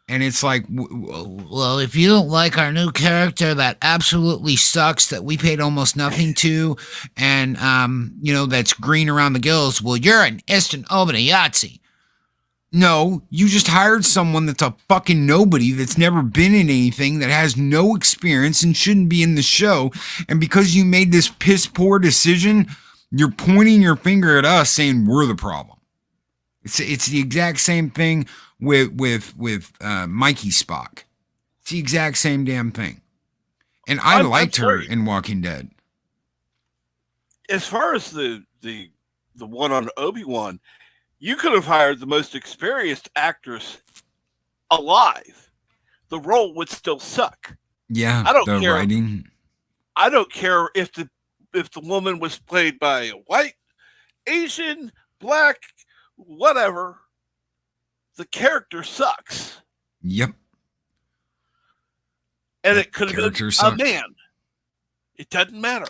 And it's like, well, if you don't like our new character that absolutely sucks, that we paid almost nothing to, and, that's green around the gills, well, you're an ist and ob and a Yahtzee. No, you just hired someone that's a fucking nobody, that's never been in anything, that has no experience and shouldn't be in the show. And because you made this piss poor decision, you're pointing your finger at us saying we're the problem. It's the exact same thing with Mikey Spock. It's the exact same damn thing. And I liked her in Walking Dead. As far as the one on Obi-Wan, you could have hired the most experienced actress alive. The role would still suck. Yeah, I don't care. Writing. I don't care if the woman was played by a white, Asian, black, whatever. The character sucks. Yep. And it could have been a man. It doesn't matter.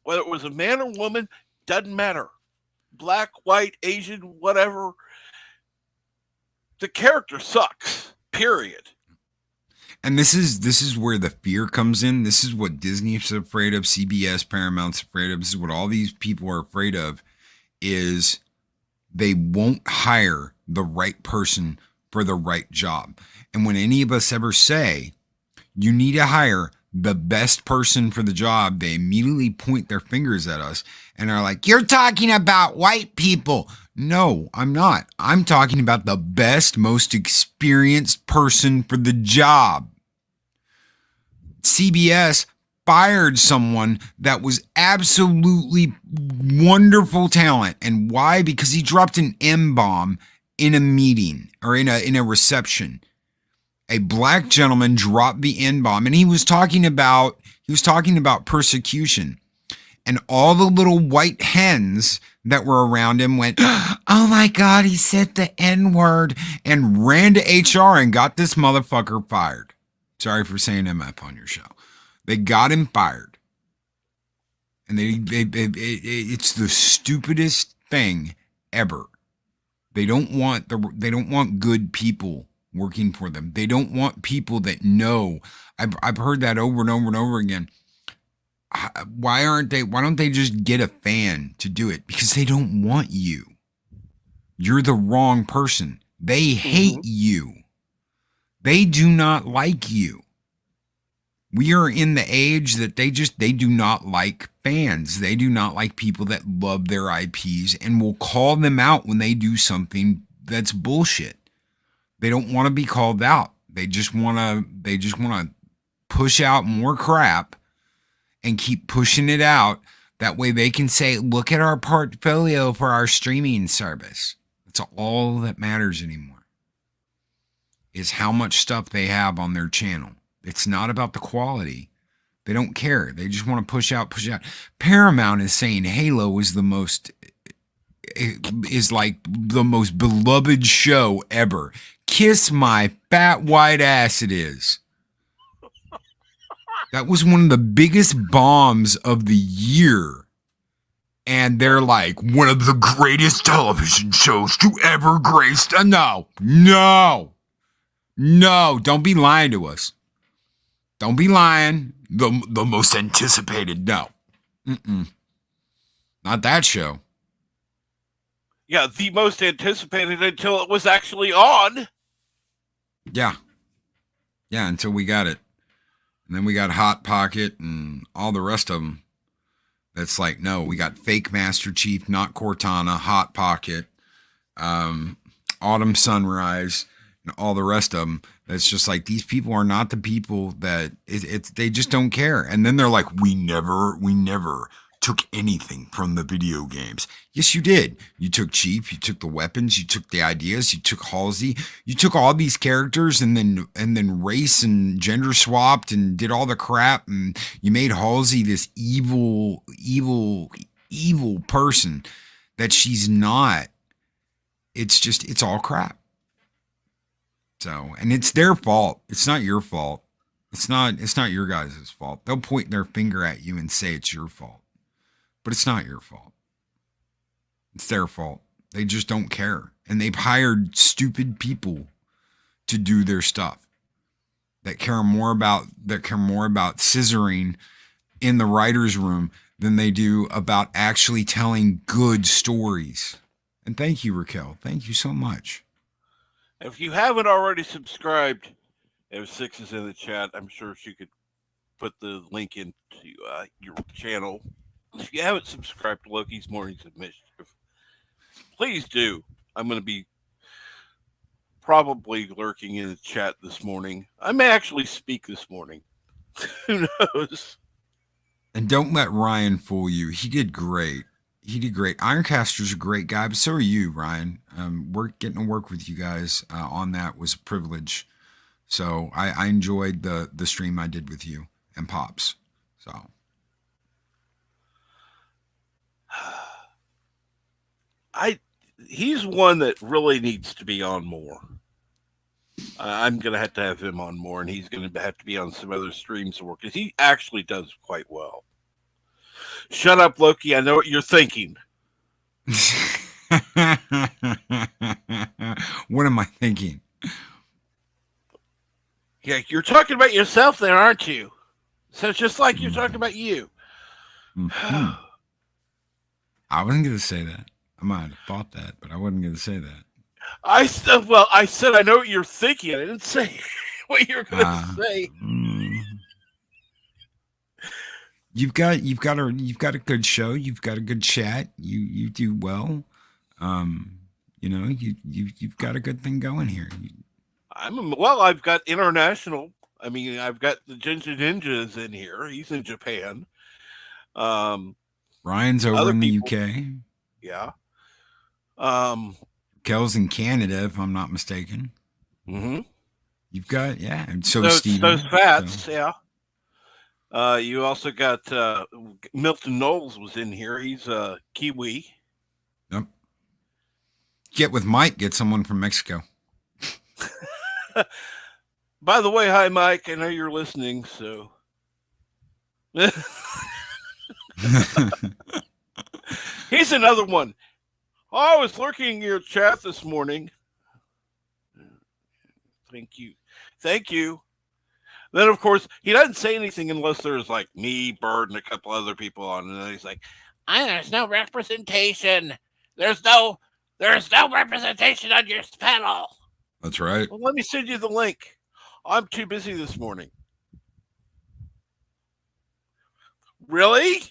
Whether it was a man or woman, doesn't matter. Black, white, Asian, whatever. The character sucks. Period. And this is where the fear comes in. This is what Disney's afraid of, CBS, Paramount's afraid of. This is what all these people are afraid of, is they won't hire the right person for the right job. And when any of us ever say, you need to hire the best person for the job, they immediately point their fingers at us and are like, you're talking about white people. No, I'm not. I'm talking about the best, most experienced person for the job. CBS fired someone that was absolutely wonderful talent. And why? Because he dropped an M-bomb in a meeting or in a reception. A black gentleman dropped the N-bomb, and he was talking about persecution. And all the little white hens that were around him went, oh my God, he said the N-word, and ran to HR and got this motherfucker fired. Sorry for saying MF on your show. They got him fired. And it's the stupidest thing ever. They don't want good people working for them. They don't want people that know. I've heard that over and over and over again. Why don't they just get a fan to do it? Because they don't want you. You're the wrong person. They hate you. They do not like you. We are in the age that they do not like fans. They do not like people that love their IPs and will call them out when they do something that's bullshit. They don't want to be called out. They just want to push out more crap and keep pushing it out. That way they can say, look at our portfolio for our streaming service. That's all that matters anymore, is how much stuff they have on their channel. It's not about the quality. They don't care. They just want to push out. Paramount is saying Halo is like the most beloved show ever. Kiss my fat white ass it is. That was one of the biggest bombs of the year. And they're like, one of the greatest television shows to ever grace. No, don't be lying to us. Don't be lying. The most anticipated. No. Not that show. Yeah, the most anticipated until it was actually on. Yeah, until we got it. And then we got Hot Pocket and all the rest of them. That's like, no, we got fake Master Chief, not Cortana, Hot Pocket, Autumn Sunrise, and all the rest of them That's just like, these people are not the people that they just don't care. And then they're like, we never took anything from the video games. Yes, you did. You took Chief, you took the weapons, you took the ideas, you took Halsey, you took all these characters and then race and gender swapped and did all the crap, and you made Halsey this evil person that she's not. It's all crap. So, and it's their fault. It's not your fault. It's not your guys' fault. They'll point their finger at you and say it's your fault. But it's not your fault. It's their fault. They just don't care. And they've hired stupid people to do their stuff that care more about scissoring in the writer's room than they do about actually telling good stories. And thank you, Raquel. Thank you so much. If you haven't already subscribed, if Six is in the chat, I'm sure she could put the link into your channel. If you haven't subscribed to Loki's Mornings of Mischief, please do. I'm going to be probably lurking in the chat this morning. I may actually speak this morning. Who knows? And don't let Ryan fool you. He did great. Ironcaster's a great guy, but so are you, Ryan. We're getting to work with you guys on that was a privilege. So I enjoyed the stream I did with you and Pops. So he's one that really needs to be on more. I'm going to have him on more, and he's going to have to be on some other streams more because he actually does quite well. Shut up, Loki. I know what you're thinking. What am I thinking? Yeah, you're talking about yourself there, aren't you? So it's just like you're talking about you. Mm-hmm. I wasn't going to say that. I might have thought that, but I wasn't going to say that. I said I know what you're thinking. I didn't say what you're going to say. You've got a good show. You've got a good chat. You do well. You've got a good thing going here. I've got international. I mean, I've got the Ginger Ninjas in here. He's in Japan. Ryan's over in the UK. Yeah. Kel's in Canada, if I'm not mistaken. Mm-hmm. You've got, yeah. And so Steven. Those fats, yeah. You also got Milton Knowles was in here. He's Kiwi. Yep. Get with Mike. Get someone from Mexico. By the way, hi, Mike. I know you're listening, so. Here's another one. I was lurking in your chat this morning. Thank you. Then, of course, he doesn't say anything unless there's like me, Bird, and a couple other people on. And then he's like, there's no representation. There's no representation on your panel. That's right. Well, let me send you the link. I'm too busy this morning. Really?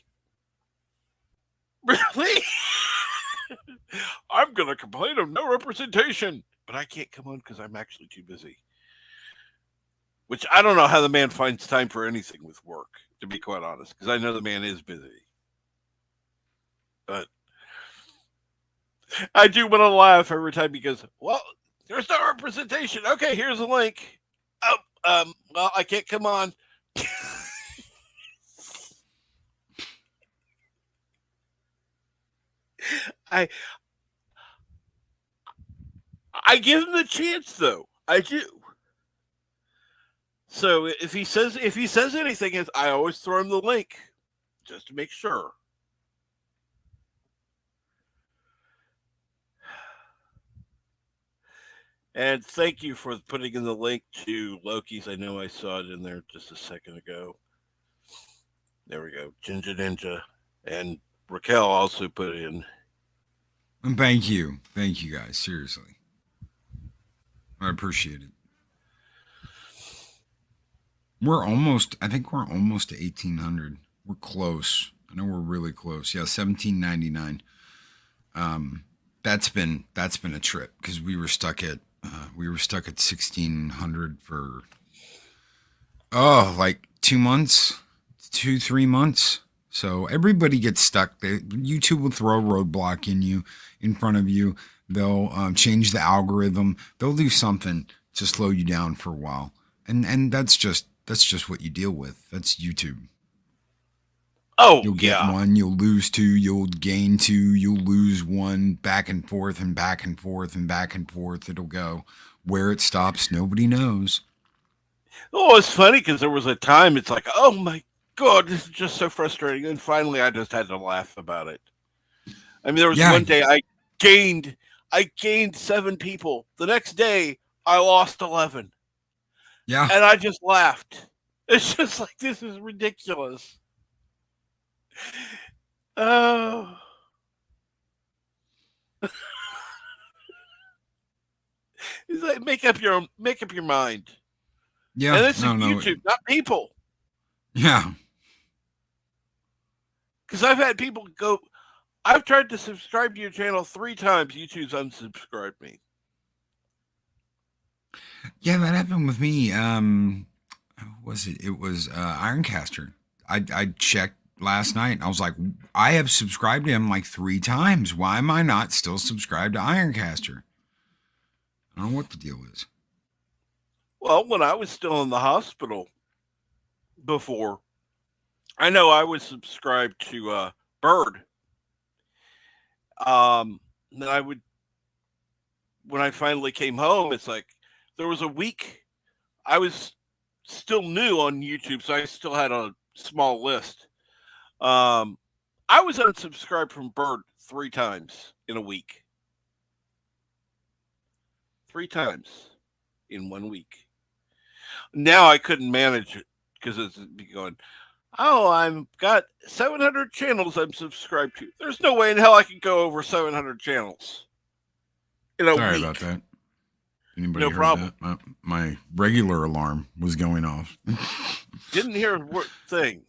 I'm going to complain of no representation. But I can't come on because I'm actually too busy. Which I don't know how the man finds time for anything with work, to be quite honest, because I know the man is busy. But I do want to laugh every time he goes, well, there's no representation. Okay, here's a link. Oh, well, I can't come on. I give him the chance, though. I do. So if he says anything, I always throw him the link just to make sure. And thank you for putting in the link to Loki's. I know I saw it in there just a second ago. There we go. Ginger Ninja. And Raquel also put in. And thank you. Thank you guys. Seriously. I appreciate it. I think we're almost to 1,800. We're close. I know we're really close. Yeah, 1,799. That's been a trip because we were stuck at We were stuck at 1600 for like 2 months, 3 months. So everybody gets stuck. YouTube will throw a roadblock in front of you. They'll change the algorithm. They'll do something to slow you down for a while, and that's just what you deal with. That's YouTube. Oh, You'll get yeah. one, you'll lose two, you'll gain two, you'll lose one, back and forth and back and forth and back and forth. It'll go. Where it stops, nobody knows. Oh, it's funny because there was a time it's like, oh my God, this is just so frustrating. And finally, I just had to laugh about it. I mean, there was Yeah, one day gained, I gained 7 people. The next day, I lost 11. yeah. And I just laughed. It's just like, this is ridiculous. Oh. It's like, make up your mind. Yeah, And this is no, YouTube, not people. yeah. Because I've had people go, I've tried to subscribe to your channel 3 times. YouTube's unsubscribed me. Yeah, that happened with me. Was it? It was Ironcaster. I checked last night. And I was like, I have subscribed to him like 3 times. Why am I not still subscribed to Ironcaster? I don't know what the deal is. Well, when I was still in the hospital before, I know I was subscribed to Bird. Then I would, when I finally came home, it's like there was a week I was still new on YouTube, so I still had a small list. I was unsubscribed from Bird 3 times in a week. 3 times in 1 week. Now I couldn't manage it because it's going, oh, I've got 700 channels I'm subscribed to. There's no way in hell I could go over 700 channels in a Sorry week. about that. Anybody No heard problem. that? My regular alarm was going off. Didn't hear a thing.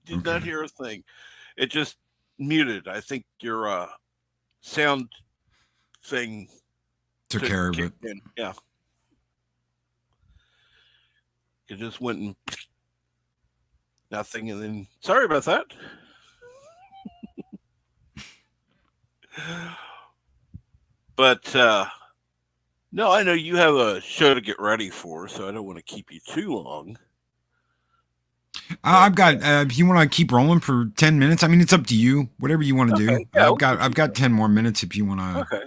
Did not Okay. hear a thing. It just muted. I think your sound thing Took care of kick it. in. Yeah. It just went and nothing, and then sorry about that. But no, I know you have a show to get ready for, so I don't want to keep you too long. I've got. If you want to keep rolling for 10 minutes, I mean, it's up to you. Whatever you want to do. Okay, yeah, I've got 10 more minutes if you want to. Okay.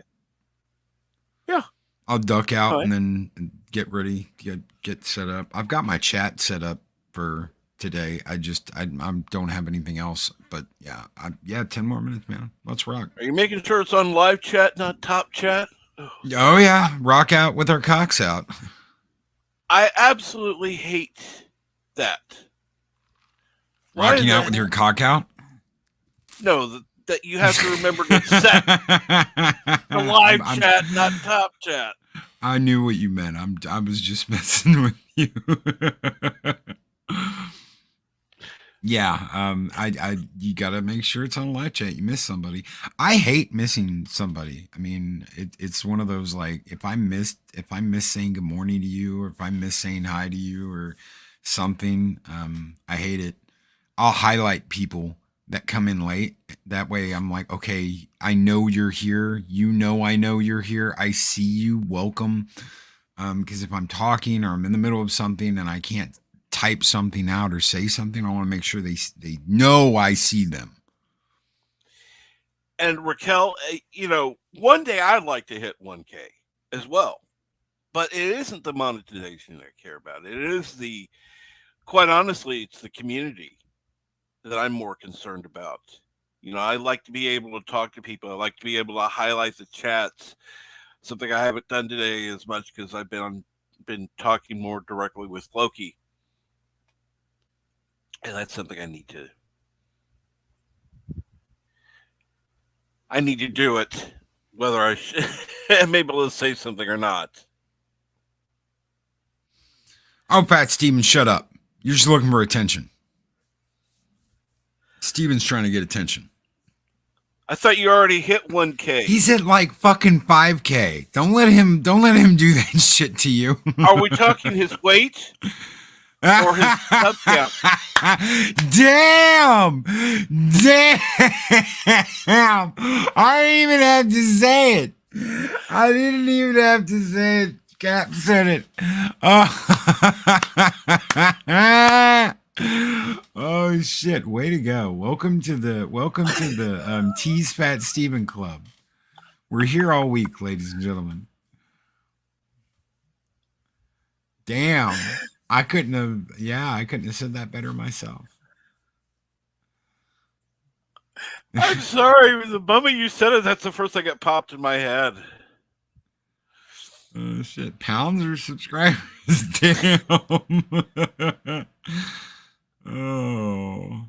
Yeah. I'll duck out All right. and then get ready, get set up. I've got my chat set up for today. I don't have anything else. But yeah, 10 more minutes, man. Let's rock. Are you making sure it's on live chat, not top chat? Oh yeah, rock out with our cocks out. I absolutely hate that. Why Rocking is out that? with your cock out? No, that you have to remember to set the live chat, not top chat. I knew what you meant. I was just messing with you. Yeah, you gotta make sure it's on live chat. You miss somebody. I hate missing somebody. I mean, it's one of those like if I miss saying good morning to you, or if I miss saying hi to you, or something, I hate it. I'll highlight people that come in late. That way, I'm like, okay, I know you're here. You know, I know you're here. I see you. Welcome. Because if I'm talking or I'm in the middle of something and I can't type something out or say something, I want to make sure they know I see them. And Raquel, one day I'd like to hit 1K as well, but it isn't the monetization I care about. It is quite honestly, it's the community that I'm more concerned about. I like to be able to talk to people. I like to be able to highlight the chats. Something I haven't done today as much because I've been talking more directly with Loki. And that's something I need to do it, whether I am able to say something or not. Oh, Pat Stevens, shut up. You're just looking for attention. Steven's trying to get attention. I thought you already hit 1K. He's at like fucking 5K. Don't let him do that shit to you. Are we talking his weight or his sub count? Damn! Damn! I didn't even have to say it. I didn't even have to say it. Cap said it. Oh shit! Way to go! Welcome to the Tease Fat Steven Club. We're here all week, ladies and gentlemen. Damn! I couldn't have said that better myself. I'm sorry. The moment you said it, that's the first thing that popped in my head. Oh shit! Pounds or subscribers? Damn! Oh.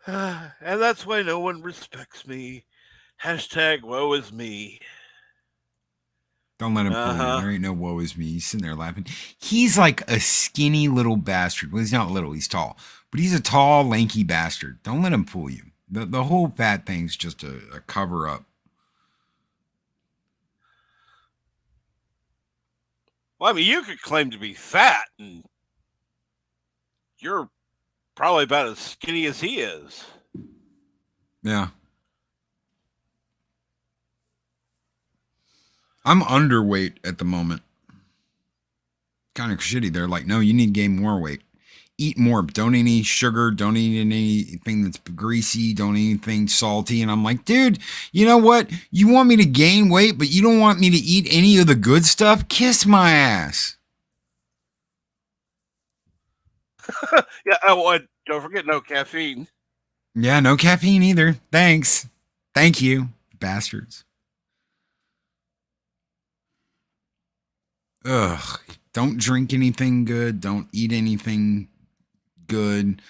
And that's why no one respects me. Hashtag woe is me. Don't let him fool you. There ain't no woe is me. He's sitting there laughing. He's like a skinny little bastard. Well, he's not little. He's tall. But he's a tall, lanky bastard. Don't let him fool you. The whole fat thing's just a cover up. Well, I mean, you could claim to be fat, and you're probably about as skinny as he is. Yeah. I'm underweight at the moment. Kind of shitty. They're like, no, you need to gain more weight. Eat more. Don't eat any sugar. Don't eat anything that's greasy. Don't eat anything salty. And I'm like, dude, you know what? You want me to gain weight, but you don't want me to eat any of the good stuff? Kiss my ass. Yeah. Oh, don't forget no caffeine. Yeah, no caffeine either. Thanks. Thank you, bastards. Ugh. Don't drink anything good. Don't eat anything good.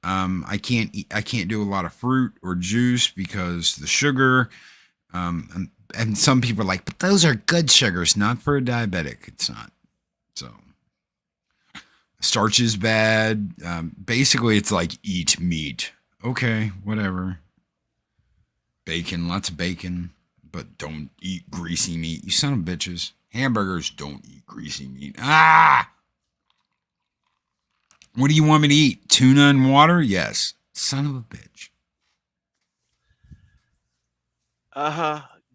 I can't do a lot of fruit or juice because the sugar. And some people are like, but those are good sugars, not for a diabetic. It's not. So starch is bad. Basically, it's like eat meat. Okay, whatever. Bacon, lots of bacon, but don't eat greasy meat. You son of bitches. Hamburgers, don't eat greasy meat. Ah! What do you want me to eat? Tuna and water? Yes. Son of a bitch.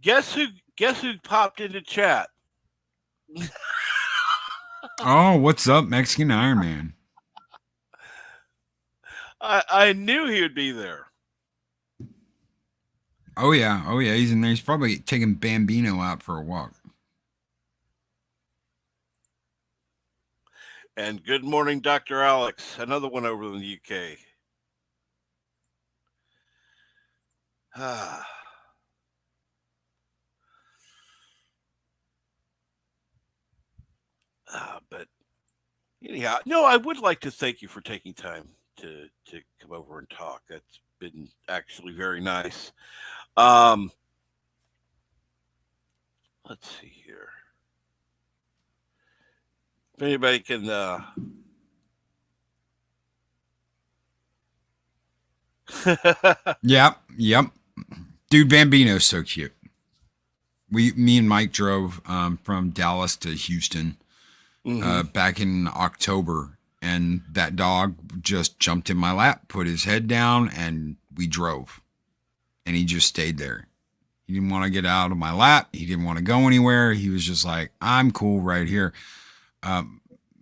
Guess who popped into chat? Oh, what's up, Mexican Iron Man? I knew he would be there. Oh yeah, he's in there. He's probably taking Bambino out for a walk. And good morning, Dr. Alex. Another one over in the UK. But anyhow, no, I would like to thank you for taking time to come over and talk. That's been actually very nice. Let's see here. If anybody can Yep. Dude, Bambino's so cute. Me and Mike drove from Dallas to Houston back in October, and that dog just jumped in my lap, put his head down, and we drove. And he just stayed there. He didn't want to get out of my lap. He didn't want to go anywhere. He was just like, I'm cool right here.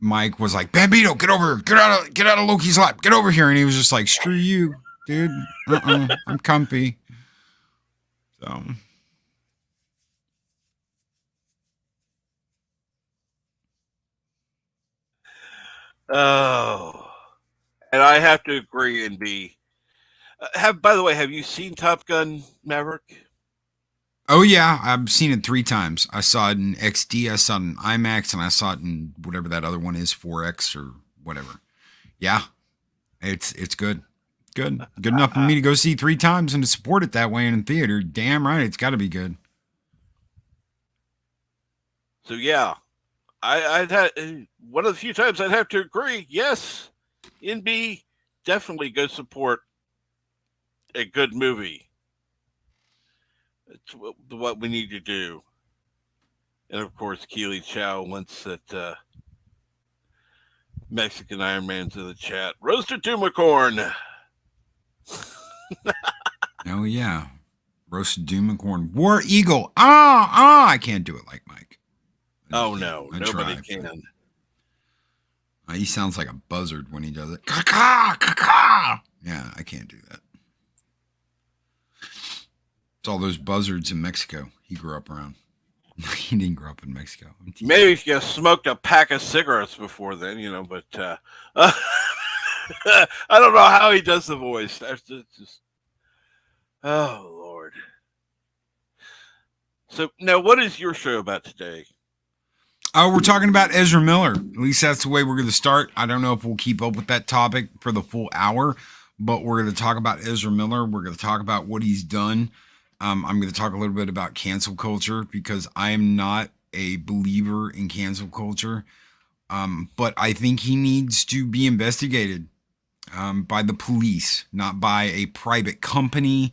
Mike was like, Bambino, get over here. Get out of Loki's lap. Get over here. And he was just like, screw you, dude. I'm comfy. So. Oh, and I have to agree and be. By the way, have you seen Top Gun Maverick? Oh yeah, I've seen it 3 times. I saw it in XD, I saw it in IMAX, and I saw it in whatever that other one is, 4X or whatever. Yeah, it's good. Good enough for me to go see 3 times and to support it that way in theater. Damn right, it's got to be good. So yeah, I'd had one of the few times I'd have to agree. Yes, And B, definitely go support a good movie. It's what we need to do. And of course, Keely Chow wants that Mexican Iron Man's in the chat. Roasted Tumacorn. Oh yeah, roasted doom and corn. War Eagle. I can't do it like Mike. Oh no, I nobody try, can. He sounds like a buzzard when he does it. Caw, caw. Yeah, I can't do that. It's all those buzzards in Mexico he grew up around. He didn't grow up in Mexico. Maybe if you smoked a pack of cigarettes before then, but I don't know how he does the voice. That's just oh Lord. So now, what is your show about today? We're talking about Ezra Miller. At least that's the way we're going to start. I don't know if we'll keep up with that topic for the full hour, but we're going to talk about Ezra Miller. We're going to talk about what he's done. I'm going to talk a little bit about cancel culture because I am not a believer in cancel culture. But I think he needs to be investigated by the police, not by a private company.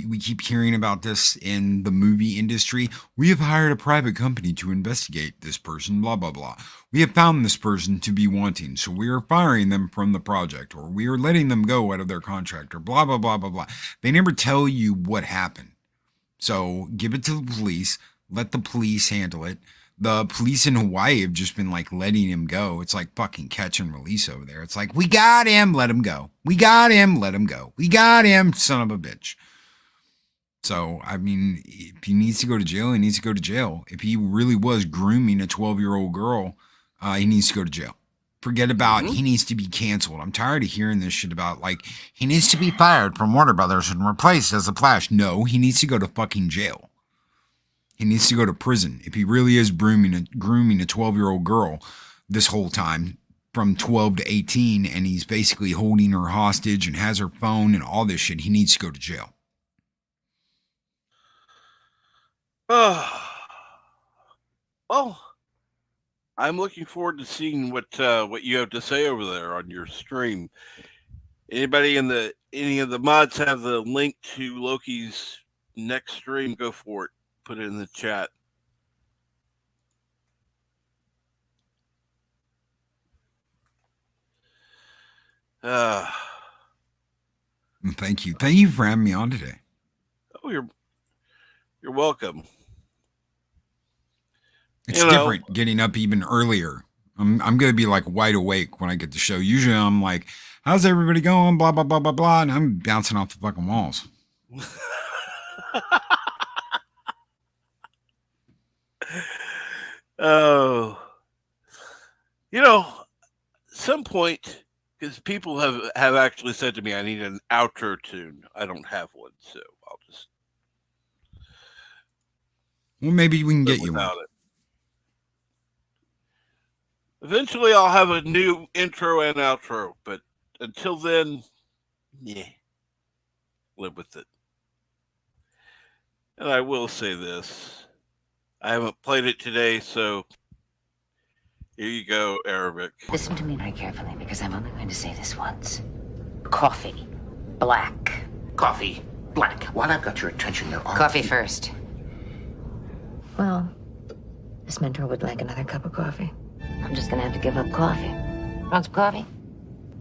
We keep hearing about this in the movie industry. We have hired a private company to investigate this person, blah, blah, blah. We have found this person to be wanting, so we are firing them from the project, or we are letting them go out of their contract, or blah, blah, blah, blah, blah. They never tell you what happened. So give it to the police. Let the police handle it. The police in Hawaii have just been like letting him go. It's like fucking catch and release over there. It's like, we got him, let him go. We got him, let him go. We got him, son of a bitch. So, I mean, if he needs to go to jail, he needs to go to jail. If he really was grooming a 12-year-old girl, he needs to go to jail. Forget about he needs to be canceled. I'm tired of hearing this shit about like he needs to be fired from Warner Brothers and replaced as the Flash. No, he needs to go to fucking jail. He needs to go to prison. If he really is grooming a 12-year-old girl this whole time from 12 to 18 and he's basically holding her hostage and has her phone and all this shit, he needs to go to jail. Well, I'm looking forward to seeing what you have to say over there on your stream. Anybody any of the mods have the link to Loki's next stream? Go for it. Put it in the chat. Thank you. Thank you for having me on today. Oh, you're welcome. It's different getting up even earlier. I'm going to be like wide awake when I get the show. Usually I'm like, how's everybody going? Blah, blah, blah, blah, blah. And I'm bouncing off the fucking walls. Oh, some point, because people have actually said to me, I need an outro tune. I don't have one, so I'll just. Well, maybe we can get you one. It. Eventually, I'll have a new intro and outro, but until then, yeah, live with it. And I will say this. I haven't played it today, so here you go, Arabic. Listen to me very carefully, because I'm only going to say this once. Coffee. Black. Coffee. Black. While I've got your attention, there are... Coffee first. Well, this mentor would like another cup of coffee. I'm just gonna have to give up coffee. Want some coffee?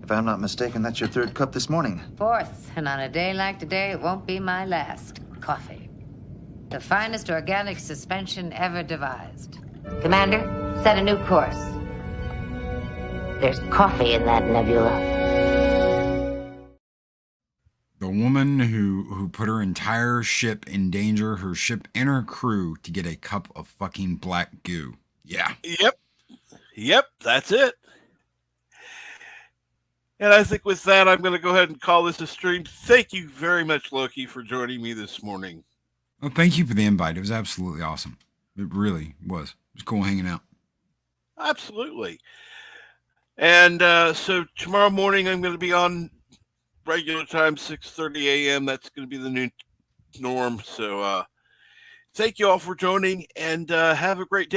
If I'm not mistaken, that's your third cup this morning. Fourth, and on a day like today, it won't be my last. Coffee. The finest organic suspension ever devised. Commander, set a new course. There's coffee in that nebula. The woman who put her entire ship in danger, her ship and her crew, to get a cup of fucking black goo. Yeah. Yep, that's it. And I think with that, I'm going to go ahead and call this a stream. Thank you very much, Loki, for joining me this morning. Well, thank you for the invite. It was absolutely awesome. It really was. It was cool hanging out. Absolutely. And so tomorrow morning, I'm going to be on regular time, 6:30 a.m. That's going to be the new norm. So thank you all for joining, and have a great day.